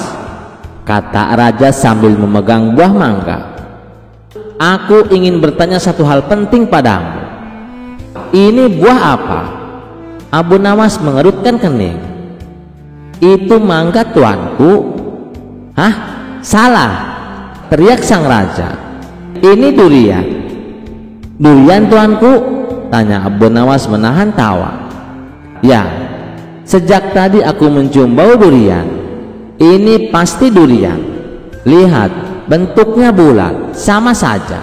kata raja sambil memegang buah mangga, "aku ingin bertanya satu hal penting padamu." "Ini buah apa?" Abu Nawas mengerutkan kening. "Itu mangga tuanku." "Hah? Salah!" teriak sang raja. "Ini durian." "Durian tuanku?" tanya Abu Nawas menahan tawa. "Ya, sejak tadi aku mencium bau durian. Ini pasti durian. Lihat, bentuknya bulat, sama saja."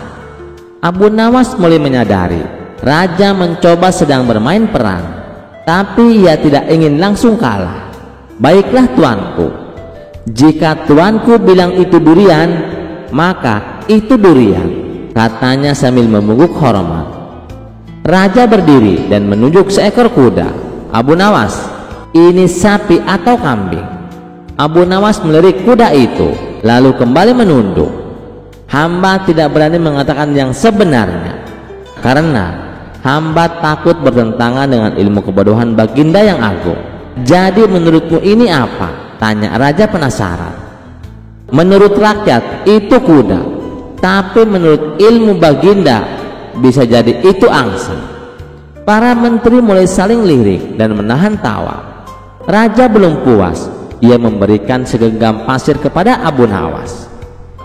Abu Nawas mulai menyadari raja mencoba sedang bermain peran, tapi ia tidak ingin langsung kalah. "Baiklah tuanku, jika tuanku bilang itu durian, maka itu durian," katanya sambil mengungguk hormat. Raja berdiri dan menunjuk seekor kuda. "Abu Nawas, ini sapi atau kambing?" Abu Nawas melirik kuda itu, lalu kembali menunduk. "Hamba tidak berani mengatakan yang sebenarnya, karena hamba takut bertentangan dengan ilmu kebodohan Baginda yang agung." "Jadi menurutmu ini apa?" tanya raja penasaran. "Menurut rakyat itu kuda, tapi menurut ilmu Baginda bisa jadi itu angsa." Para menteri mulai saling lirik dan menahan tawa. Raja belum puas. Ia memberikan segenggam pasir kepada Abu Nawas.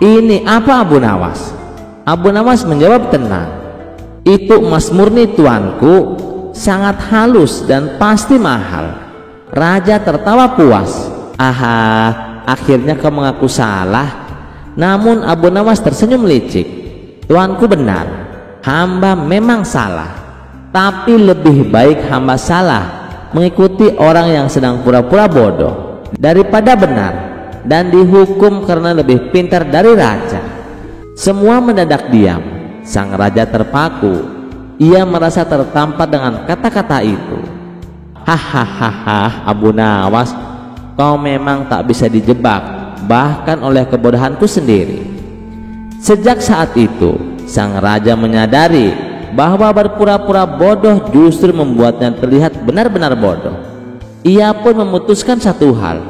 "Ini apa Abu Nawas?" Abu Nawas menjawab tenang, "Itu emas murni tuanku, sangat halus dan pasti mahal." Raja tertawa puas. "Aha, akhirnya kau mengaku salah." Namun Abu Nawas tersenyum licik. "Tuanku benar, hamba memang salah, tapi lebih baik hamba salah mengikuti orang yang sedang pura-pura bodoh daripada benar dan dihukum karena lebih pintar dari raja." Semua mendadak diam. Sang raja terpaku. Ia merasa tertampar dengan kata-kata itu. "Hahaha, Abu Nawas, kau memang tak bisa dijebak, bahkan oleh kebodohanku sendiri." Sejak saat itu sang raja menyadari bahwa berpura-pura bodoh justru membuatnya terlihat benar-benar bodoh. Ia pun memutuskan satu hal: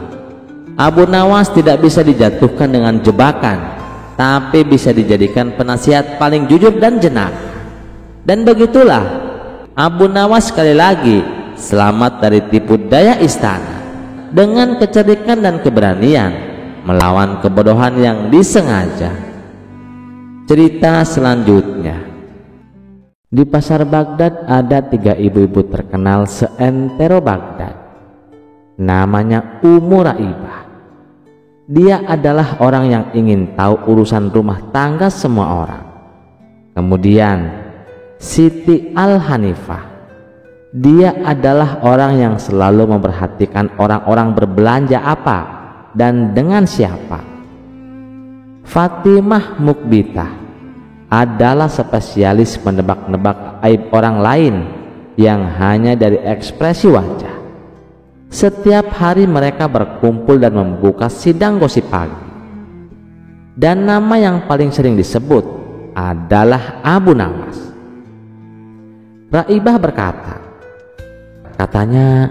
Abu Nawas tidak bisa dijatuhkan dengan jebakan, tapi bisa dijadikan penasihat paling jujur dan jenaka. Dan begitulah Abu Nawas sekali lagi selamat dari tipu daya istana dengan kecerdikan dan keberanian melawan kebodohan yang disengaja. Cerita selanjutnya. Di pasar Baghdad ada 3 ibu-ibu terkenal seantero Baghdad. Namanya Ummu Raibah. Dia adalah orang yang ingin tahu urusan rumah tangga semua orang. Kemudian Siti Al-Hanifah. Dia adalah orang yang selalu memperhatikan orang-orang berbelanja apa dan dengan siapa. Fatimah Mukbitah adalah spesialis menebak-nebak aib orang lain yang hanya dari ekspresi wajah. Setiap hari mereka berkumpul dan membuka sidang gosip pagi. Dan nama yang paling sering disebut adalah Abu Nawas. Raibah berkata, katanya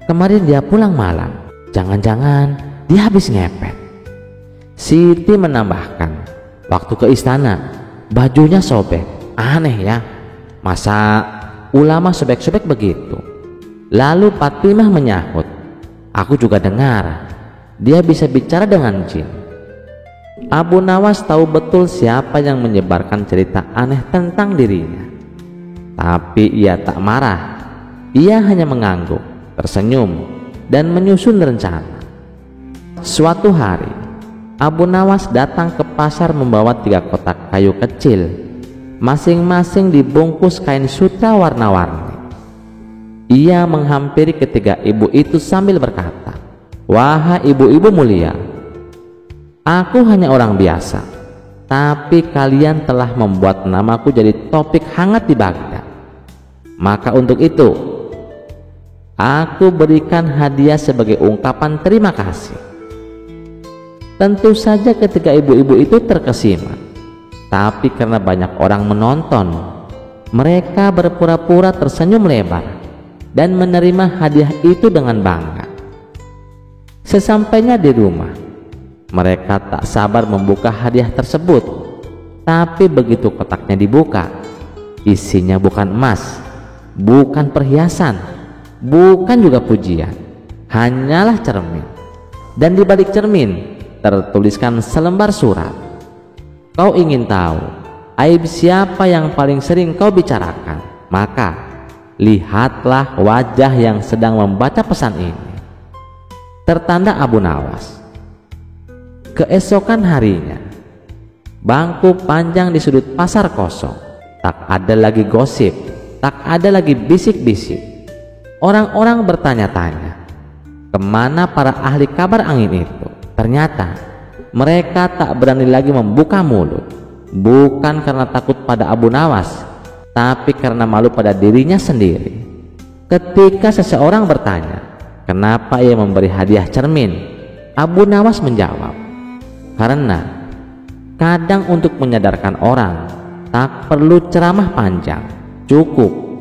kemarin dia pulang malam, jangan-jangan dia habis ngepet. Siti menambahkan, waktu ke istana bajunya sobek. Aneh ya, masa ulama sobek-sobek begitu? Lalu Fatimah menyahut, aku juga dengar dia bisa bicara dengan jin. Abu Nawas tahu betul siapa yang menyebarkan cerita aneh tentang dirinya. Tapi ia tak marah. Ia hanya mengangguk, tersenyum, dan menyusun rencana. Suatu hari, Abu Nawas datang ke pasar membawa 3 kotak kayu kecil, masing-masing dibungkus kain sutra warna-warni. Ia menghampiri ketiga ibu itu sambil berkata, wahai ibu-ibu mulia, aku hanya orang biasa, tapi kalian telah membuat namaku jadi topik hangat di Baghdad. Maka untuk itu, aku berikan hadiah sebagai ungkapan terima kasih. Tentu saja ketika ibu-ibu itu terkesima, tapi karena banyak orang menonton, mereka berpura-pura tersenyum lebar dan menerima hadiah itu dengan bangga. Sesampainya di rumah, mereka tak sabar membuka hadiah tersebut. Tapi begitu kotaknya dibuka, isinya bukan emas, bukan perhiasan, bukan juga pujian, hanyalah cermin. Dan di balik cermin tertuliskan selembar surat. Kau ingin tahu aib siapa yang paling sering kau bicarakan? Maka lihatlah wajah yang sedang membaca pesan ini. Tertanda Abu Nawas. Keesokan harinya, bangku panjang di sudut pasar kosong. Tak ada lagi gosip, tak ada lagi bisik-bisik. Orang-orang bertanya-tanya, kemana para ahli kabar angin itu? Ternyata mereka tak berani lagi membuka mulut, bukan karena takut pada Abu Nawas, tapi karena malu pada dirinya sendiri. Ketika seseorang bertanya, kenapa ia memberi hadiah cermin? Abu Nawas menjawab, karena kadang untuk menyadarkan orang tak perlu ceramah panjang, cukup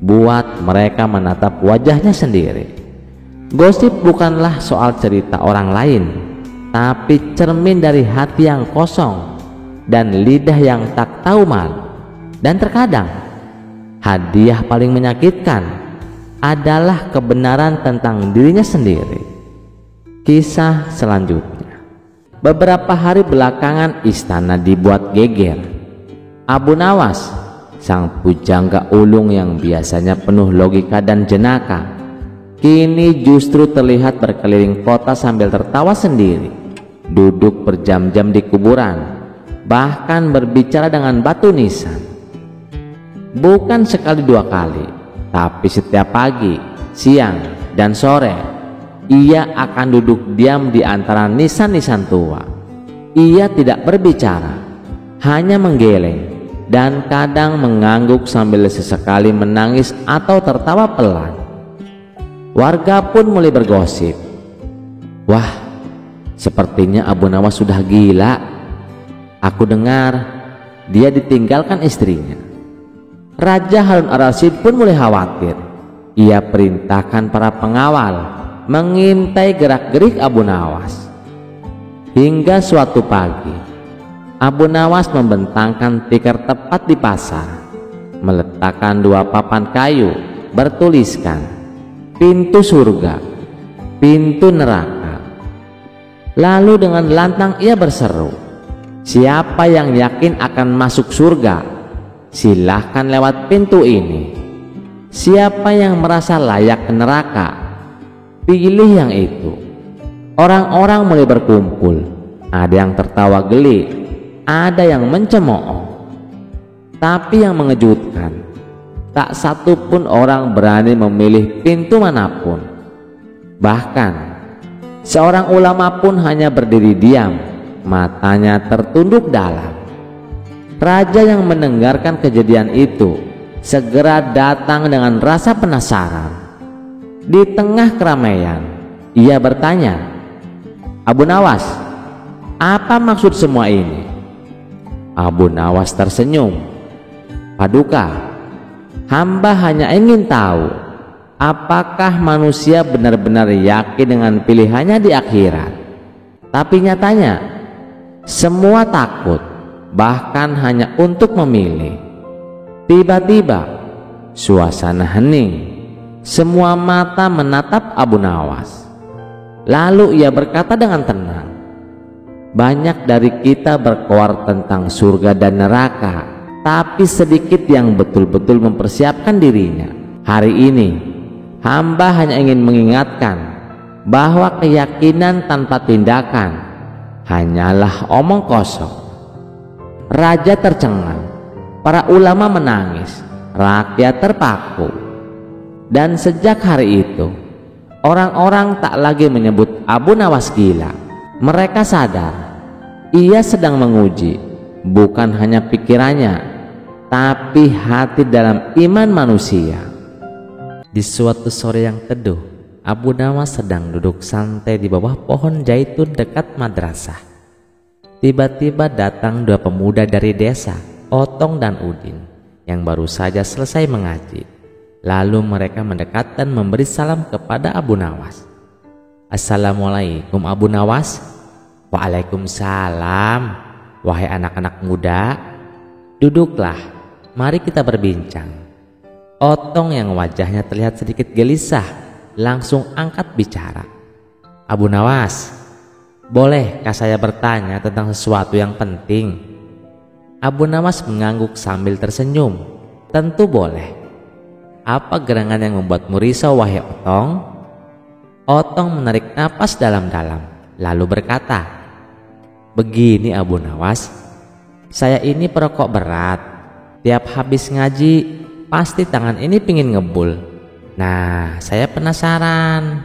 buat mereka menatap wajahnya sendiri. Gosip bukanlah soal cerita orang lain, tapi cermin dari hati yang kosong dan lidah yang tak tahu malu. Dan terkadang hadiah paling menyakitkan adalah kebenaran tentang dirinya sendiri. Kisah selanjutnya. Beberapa hari belakangan istana dibuat geger. Abu Nawas, sang pujangga ulung yang biasanya penuh logika dan jenaka, kini justru terlihat berkeliling kota sambil tertawa sendiri, duduk berjam-jam di kuburan, bahkan berbicara dengan batu nisan. Bukan sekali 2 kali, tapi setiap pagi, siang, dan sore, ia akan duduk diam di antara nisan-nisan tua. Ia tidak berbicara, hanya menggeleng, dan kadang mengangguk sambil sesekali menangis atau tertawa pelan. Warga pun mulai bergosip, wah, sepertinya Abu Nawas sudah gila. Aku dengar dia ditinggalkan istrinya. Raja Harun ar-Rasyid pun mulai khawatir. Ia perintahkan para pengawal mengintai gerak-gerik Abu Nawas. Hingga suatu pagi, Abu Nawas membentangkan tikar tepat di pasar. meletakkan 2 papan kayu bertuliskan pintu surga, pintu neraka. Lalu dengan lantang ia berseru, "Siapa yang yakin akan masuk surga, silahkan lewat pintu ini. Siapa yang merasa layak ke neraka, pilih yang itu." Orang-orang mulai berkumpul. Ada yang tertawa geli, ada yang mencemooh. Tapi yang mengejutkan, tak satu pun orang berani memilih pintu manapun. Bahkan seorang ulama pun hanya berdiri diam, matanya tertunduk dalam. Raja yang mendengarkan kejadian itu segera datang dengan rasa penasaran. Di tengah keramaian, ia bertanya, "Abu Nawas, apa maksud semua ini?" Abu Nawas tersenyum, "Paduka, hamba hanya ingin tahu apakah manusia benar-benar yakin dengan pilihannya di akhirat. Tapi nyatanya semua takut, bahkan hanya untuk memilih." Tiba-tiba suasana hening, semua mata menatap Abu Nawas. Lalu ia berkata dengan tenang, "Banyak dari kita berkoar tentang surga dan neraka, tapi sedikit yang betul-betul mempersiapkan dirinya. Hari ini hamba hanya ingin mengingatkan bahwa keyakinan tanpa tindakan hanyalah omong kosong." Raja tercengang, para ulama menangis, rakyat terpaku. Dan sejak hari itu orang-orang tak lagi menyebut Abu Nawas gila. Mereka sadar ia sedang menguji bukan hanya pikirannya, tapi hati dalam iman manusia. Di suatu sore yang teduh, Abu Nawas sedang duduk santai di bawah pohon zaitun dekat madrasah. Tiba-tiba datang 2 pemuda dari desa, Otong dan Udin, yang baru saja selesai mengaji. Lalu mereka mendekat dan memberi salam kepada Abu Nawas. "Assalamualaikum Abu Nawas." "Waalaikumsalam. Wahai anak-anak muda, duduklah, mari kita berbincang." Otong yang wajahnya terlihat sedikit gelisah langsung angkat bicara. "Abu Nawas, bolehkah saya bertanya tentang sesuatu yang penting?" Abu Nawas mengangguk sambil tersenyum. "Tentu boleh. Apa gerangan yang membuatmu risau, wahai Otong?" Otong menarik napas dalam-dalam lalu berkata, "Begini Abu Nawas, saya ini perokok berat. Tiap habis ngaji pasti tangan ini pingin ngebul. Nah, saya penasaran,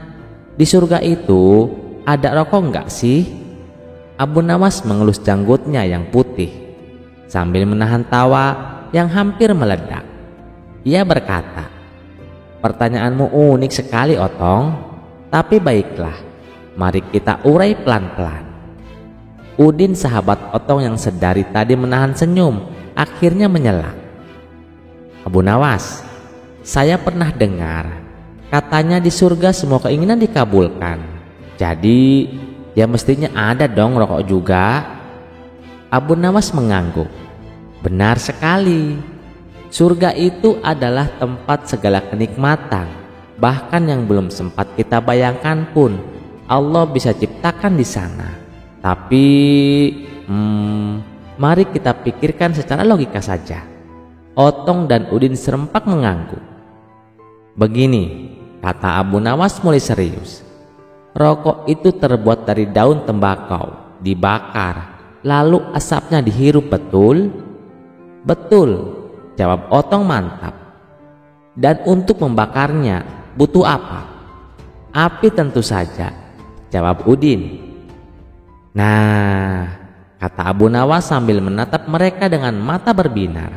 di surga itu ada rokok enggak sih?" Abu Nawas mengelus janggutnya yang putih sambil menahan tawa yang hampir meledak. Ia berkata, "Pertanyaanmu unik sekali, Otong. Tapi baiklah, mari kita urai pelan-pelan." Udin, sahabat Otong yang sedari tadi menahan senyum, akhirnya menyela, "Abu Nawas, saya pernah dengar katanya di surga semua keinginan dikabulkan. Jadi ya mestinya ada dong rokok juga." Abu Nawas mengangguk. "Benar sekali. Surga itu adalah tempat segala kenikmatan. Bahkan yang belum sempat kita bayangkan pun Allah bisa ciptakan di sana. Tapi mari kita pikirkan secara logika saja." Otong dan Udin serempak mengangguk. "Begini," kata Abu Nawas mulai serius. "Rokok itu terbuat dari daun tembakau, dibakar, lalu asapnya dihirup, betul?" "Betul," jawab Otong mantap. "Dan untuk membakarnya butuh apa?" "Api tentu saja," jawab Udin. "Nah," kata Abu Nawas sambil menatap mereka dengan mata berbinar,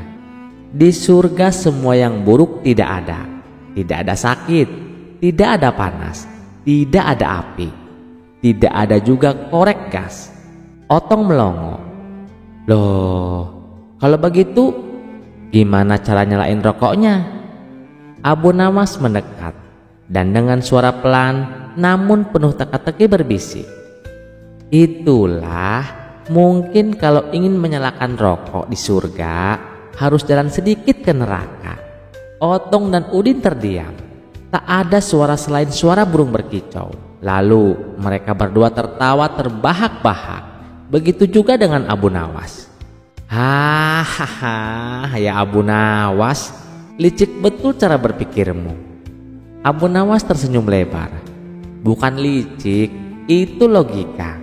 "di surga semua yang buruk tidak ada. Tidak ada sakit, tidak ada panas, tidak ada api, tidak ada juga korek gas." Otong melongo. "Loh, kalau begitu gimana cara nyalain rokoknya?" Abu Nawas mendekat dan dengan suara pelan namun penuh teka-teki berbisik, "Itulah, mungkin kalau ingin menyalakan rokok di surga harus jalan sedikit ke neraka. Otong dan Udin terdiam. Tak ada suara selain suara burung berkicau. Lalu mereka berdua tertawa terbahak-bahak. Begitu juga dengan Abu Nawas. Hahaha, ya Abu Nawas, licik betul cara berpikirmu. Abu Nawas tersenyum lebar. Bukan licik, itu logika.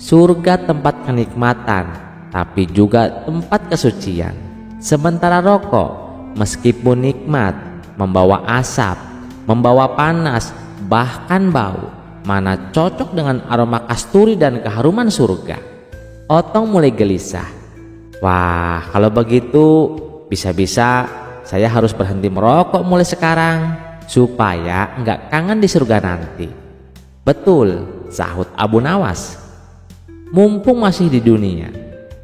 Surga tempat kenikmatan, tapi juga tempat kesucian. Sementara rokok, meskipun nikmat, membawa asap, membawa panas, bahkan bau. Mana cocok dengan aroma kasturi dan keharuman surga. Otong mulai gelisah. Wah, kalau begitu bisa-bisa saya harus berhenti merokok mulai sekarang supaya nggak kangen di surga nanti. Betul, sahut Abu Nawas. Mumpung masih di dunia,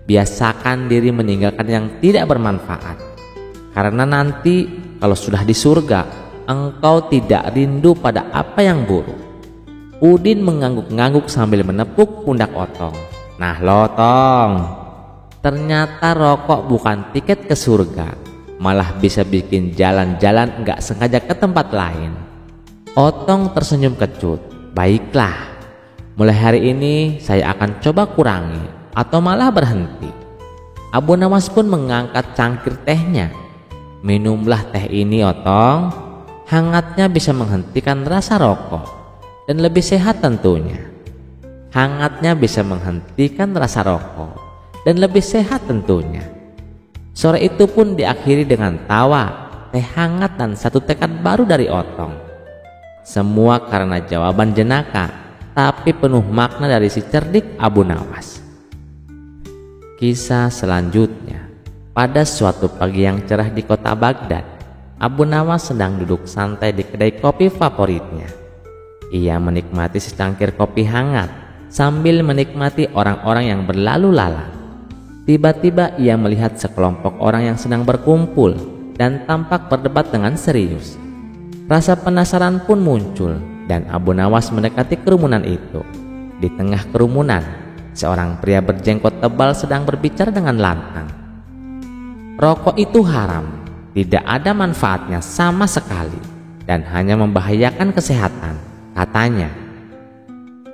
biasakan diri meninggalkan yang tidak bermanfaat. Karena nanti kalau sudah di surga, engkau tidak rindu pada apa yang buruk. Udin mengangguk-ngangguk sambil menepuk pundak Otong. Nah lo Tong, ternyata rokok bukan tiket ke surga, malah bisa bikin jalan-jalan nggak sengaja ke tempat lain. Otong tersenyum kecut. Baiklah, mulai hari ini saya akan coba kurangi atau malah berhenti. Abu Nawas pun mengangkat cangkir tehnya. Minumlah teh ini Otong, hangatnya bisa menghentikan rasa rokok dan lebih sehat tentunya. Hangatnya bisa menghentikan rasa rokok dan lebih sehat tentunya. Sore itu pun diakhiri dengan tawa, teh hangat dan satu tekad baru dari Otong. Semua karena jawaban jenaka, tapi penuh makna dari si cerdik Abu Nawas. Kisah selanjutnya. Pada suatu pagi yang cerah di kota Baghdad, Abu Nawas sedang duduk santai di kedai kopi favoritnya. Ia menikmati secangkir kopi hangat sambil menikmati orang-orang yang berlalu lalang. Tiba-tiba ia melihat sekelompok orang yang sedang berkumpul dan tampak berdebat dengan serius. Rasa penasaran pun muncul dan Abu Nawas mendekati kerumunan itu. Di tengah kerumunan, seorang pria berjenggot tebal sedang berbicara dengan lantang. Rokok itu haram, tidak ada manfaatnya sama sekali dan hanya membahayakan kesehatan, katanya.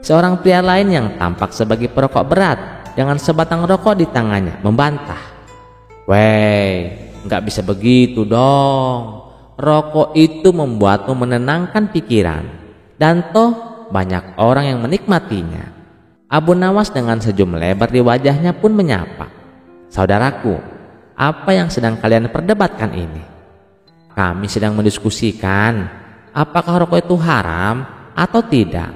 Seorang pria lain yang tampak sebagai perokok berat dengan sebatang rokok di tangannya membantah. Weh, nggak bisa begitu dong. Rokok itu membuatmu menenangkan pikiran dan toh banyak orang yang menikmatinya. Abu Nawas dengan senyum lebar di wajahnya pun menyapa. Saudaraku, apa yang sedang kalian perdebatkan ini? Kami sedang mendiskusikan apakah rokok itu haram atau tidak.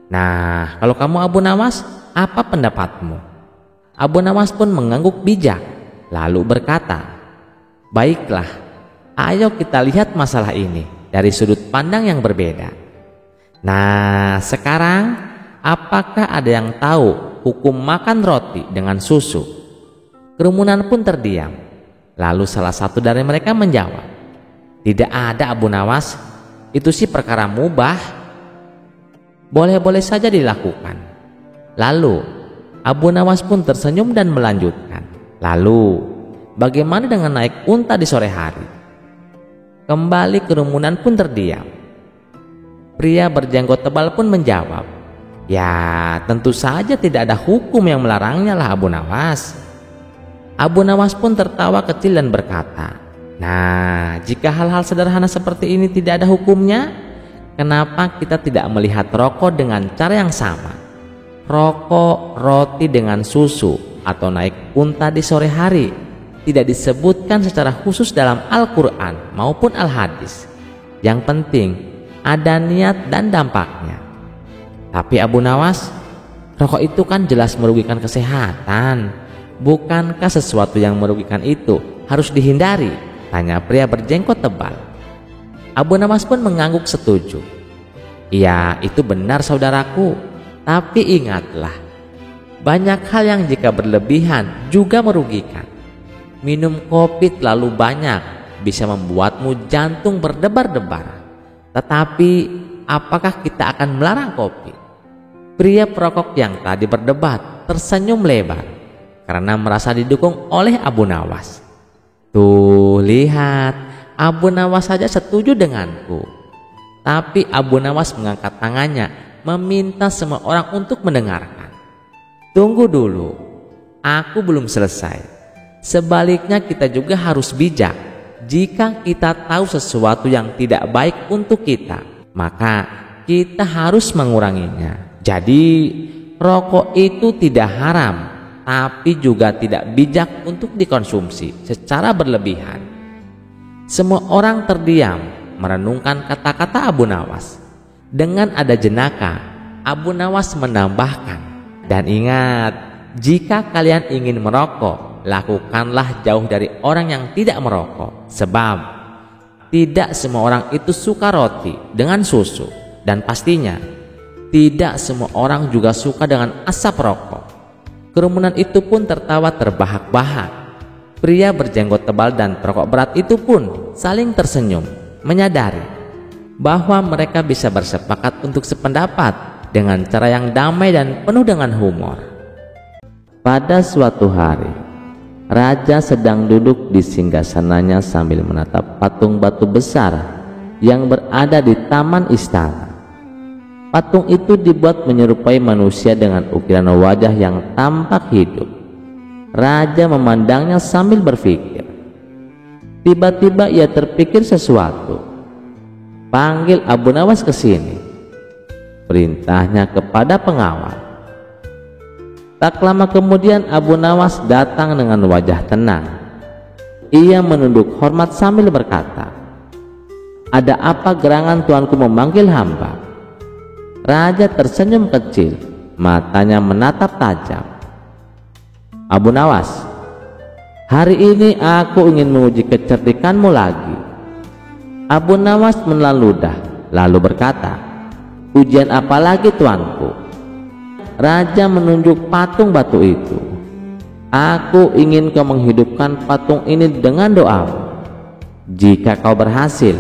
Nah, kalau kamu Abu Nawas, apa pendapatmu? Abu Nawas pun mengangguk bijak, lalu berkata, baiklah, ayo kita lihat masalah ini dari sudut pandang yang berbeda. Nah, sekarang apakah ada yang tahu hukum makan roti dengan susu? Kerumunan pun terdiam. Lalu salah satu dari mereka menjawab, tidak ada Abu Nawas, itu sih perkara mubah. Boleh-boleh saja dilakukan. Lalu Abu Nawas pun tersenyum dan melanjutkan, lalu bagaimana dengan naik unta di sore hari? Kembali kerumunan pun terdiam. Pria berjenggot tebal pun menjawab, ya tentu saja tidak ada hukum yang melarangnya lah Abu Nawas. Abu Nawas pun tertawa kecil dan berkata, nah jika hal-hal sederhana seperti ini tidak ada hukumnya, kenapa kita tidak melihat rokok dengan cara yang sama? Rokok, roti dengan susu, atau naik unta di sore hari tidak disebutkan secara khusus dalam Al-Quran maupun Al-Hadis. Yang penting ada niat dan dampaknya. Tapi Abu Nawas, rokok itu kan jelas merugikan kesehatan. Bukankah sesuatu yang merugikan itu harus dihindari? Tanya pria berjenggot tebal. Abu Nawas pun mengangguk setuju. Ya, itu benar saudaraku. Tapi ingatlah, banyak hal yang jika berlebihan juga merugikan. Minum kopi terlalu banyak bisa membuatmu jantung berdebar-debar. Tetapi apakah kita akan melarang kopi? Pria perokok yang tadi berdebat tersenyum lebar karena merasa didukung oleh Abu Nawas. Tuh lihat, Abu Nawas saja setuju denganku. Tapi Abu Nawas mengangkat tangannya, meminta semua orang untuk mendengarkan. Tunggu dulu, aku belum selesai. Sebaliknya kita juga harus bijak. Jika kita tahu sesuatu yang tidak baik untuk kita, maka kita harus menguranginya. Jadi rokok itu tidak haram, tapi juga tidak bijak untuk dikonsumsi secara berlebihan. Semua orang terdiam merenungkan kata-kata Abu Nawas. Dengan ada jenaka, Abu Nawas menambahkan, dan ingat, jika kalian ingin merokok, lakukanlah jauh dari orang yang tidak merokok. Sebab tidak semua orang itu suka roti dengan susu, dan pastinya tidak semua orang juga suka dengan asap rokok. Kerumunan itu pun tertawa terbahak-bahak. Pria berjenggot tebal dan perokok berat itu pun saling tersenyum, menyadari bahwa mereka bisa bersepakat untuk sependapat dengan cara yang damai dan penuh dengan humor. Pada suatu hari, raja sedang duduk di singgasananya sambil menatap patung batu besar yang berada di taman istana. Patung itu dibuat menyerupai manusia dengan ukiran wajah yang tampak hidup. Raja memandangnya sambil berpikir. Tiba-tiba ia terpikir sesuatu. Panggil Abu Nawas ke sini, perintahnya kepada pengawal. Tak lama kemudian Abu Nawas datang dengan wajah tenang. Ia menunduk hormat sambil berkata, "Ada apa gerangan tuanku memanggil hamba?" Raja tersenyum kecil, matanya menatap tajam. "Abu Nawas, hari ini aku ingin menguji kecerdikanmu lagi." Abu Nawas menelan ludah lalu berkata, "Ujian apa lagi tuanku?" Raja menunjuk patung batu itu. "Aku ingin kau menghidupkan patung ini dengan doamu. Jika kau berhasil,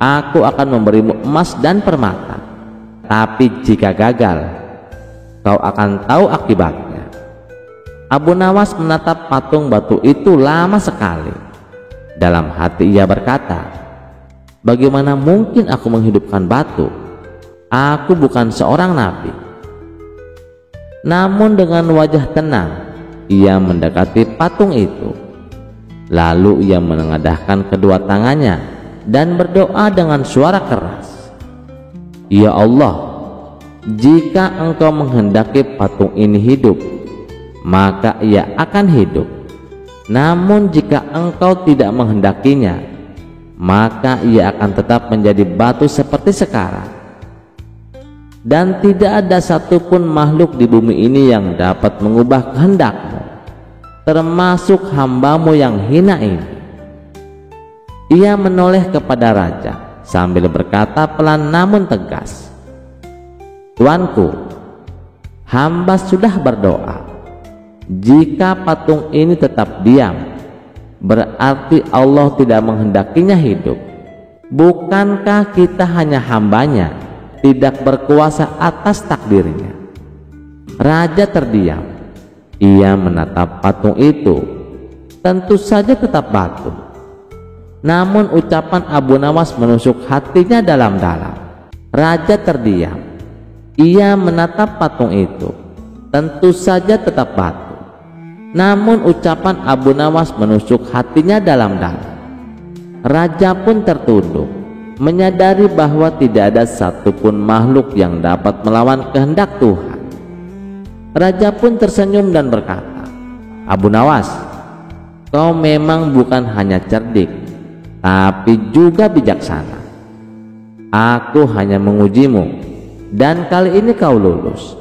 aku akan memberimu emas dan permata. Tapi jika gagal, kau akan tahu akibatnya." Abu Nawas menatap patung batu itu lama sekali. Dalam hati ia berkata, "Bagaimana mungkin aku menghidupkan batu? Aku bukan seorang nabi." Namun dengan wajah tenang, ia mendekati patung itu. Lalu ia menengadahkan kedua tangannya dan berdoa dengan suara keras, "Ya Allah, jika Engkau menghendaki patung ini hidup, maka ia akan hidup. Namun jika Engkau tidak menghendakinya, maka ia akan tetap menjadi batu seperti sekarang. Dan tidak ada satupun makhluk di bumi ini yang dapat mengubah kehendak-Mu, termasuk hamba-Mu yang hina ini." Ia menoleh kepada raja sambil berkata pelan namun tegas, "Tuanku, hamba sudah berdoa. Jika patung ini tetap diam, berarti Allah tidak menghendakinya hidup. Bukankah kita hanya hambanya, tidak berkuasa atas takdirnya?" Raja terdiam. Ia menatap patung itu. Tentu saja tetap batu. Namun ucapan Abu Nawas menusuk hatinya dalam-dalam. Raja terdiam. Ia menatap patung itu. Tentu saja tetap batu. Namun ucapan Abu Nawas menusuk hatinya dalam-dalam. Raja pun tertunduk, menyadari bahwa tidak ada satupun makhluk yang dapat melawan kehendak Tuhan. Raja pun tersenyum dan berkata, "Abu Nawas, kau memang bukan hanya cerdik, tapi juga bijaksana. Aku hanya mengujimu, dan kali ini kau lulus."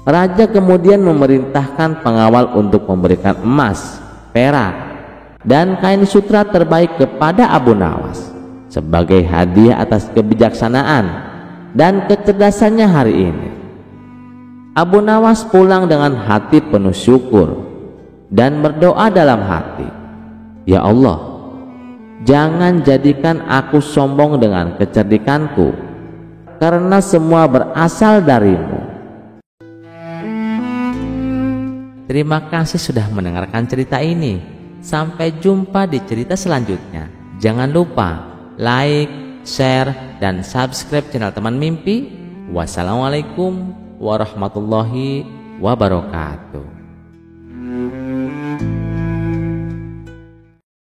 Raja kemudian memerintahkan pengawal untuk memberikan emas, perak, dan kain sutra terbaik kepada Abu Nawas sebagai hadiah atas kebijaksanaan dan kecerdasannya hari ini. Abu Nawas pulang dengan hati penuh syukur dan berdoa dalam hati, "Ya Allah, jangan jadikan aku sombong dengan kecerdikanku, karena semua berasal dari-Mu." Terima kasih sudah mendengarkan cerita ini. Sampai jumpa di cerita selanjutnya. Jangan lupa like, share, dan subscribe channel Teman Mimpi. Wassalamualaikum warahmatullahi wabarakatuh.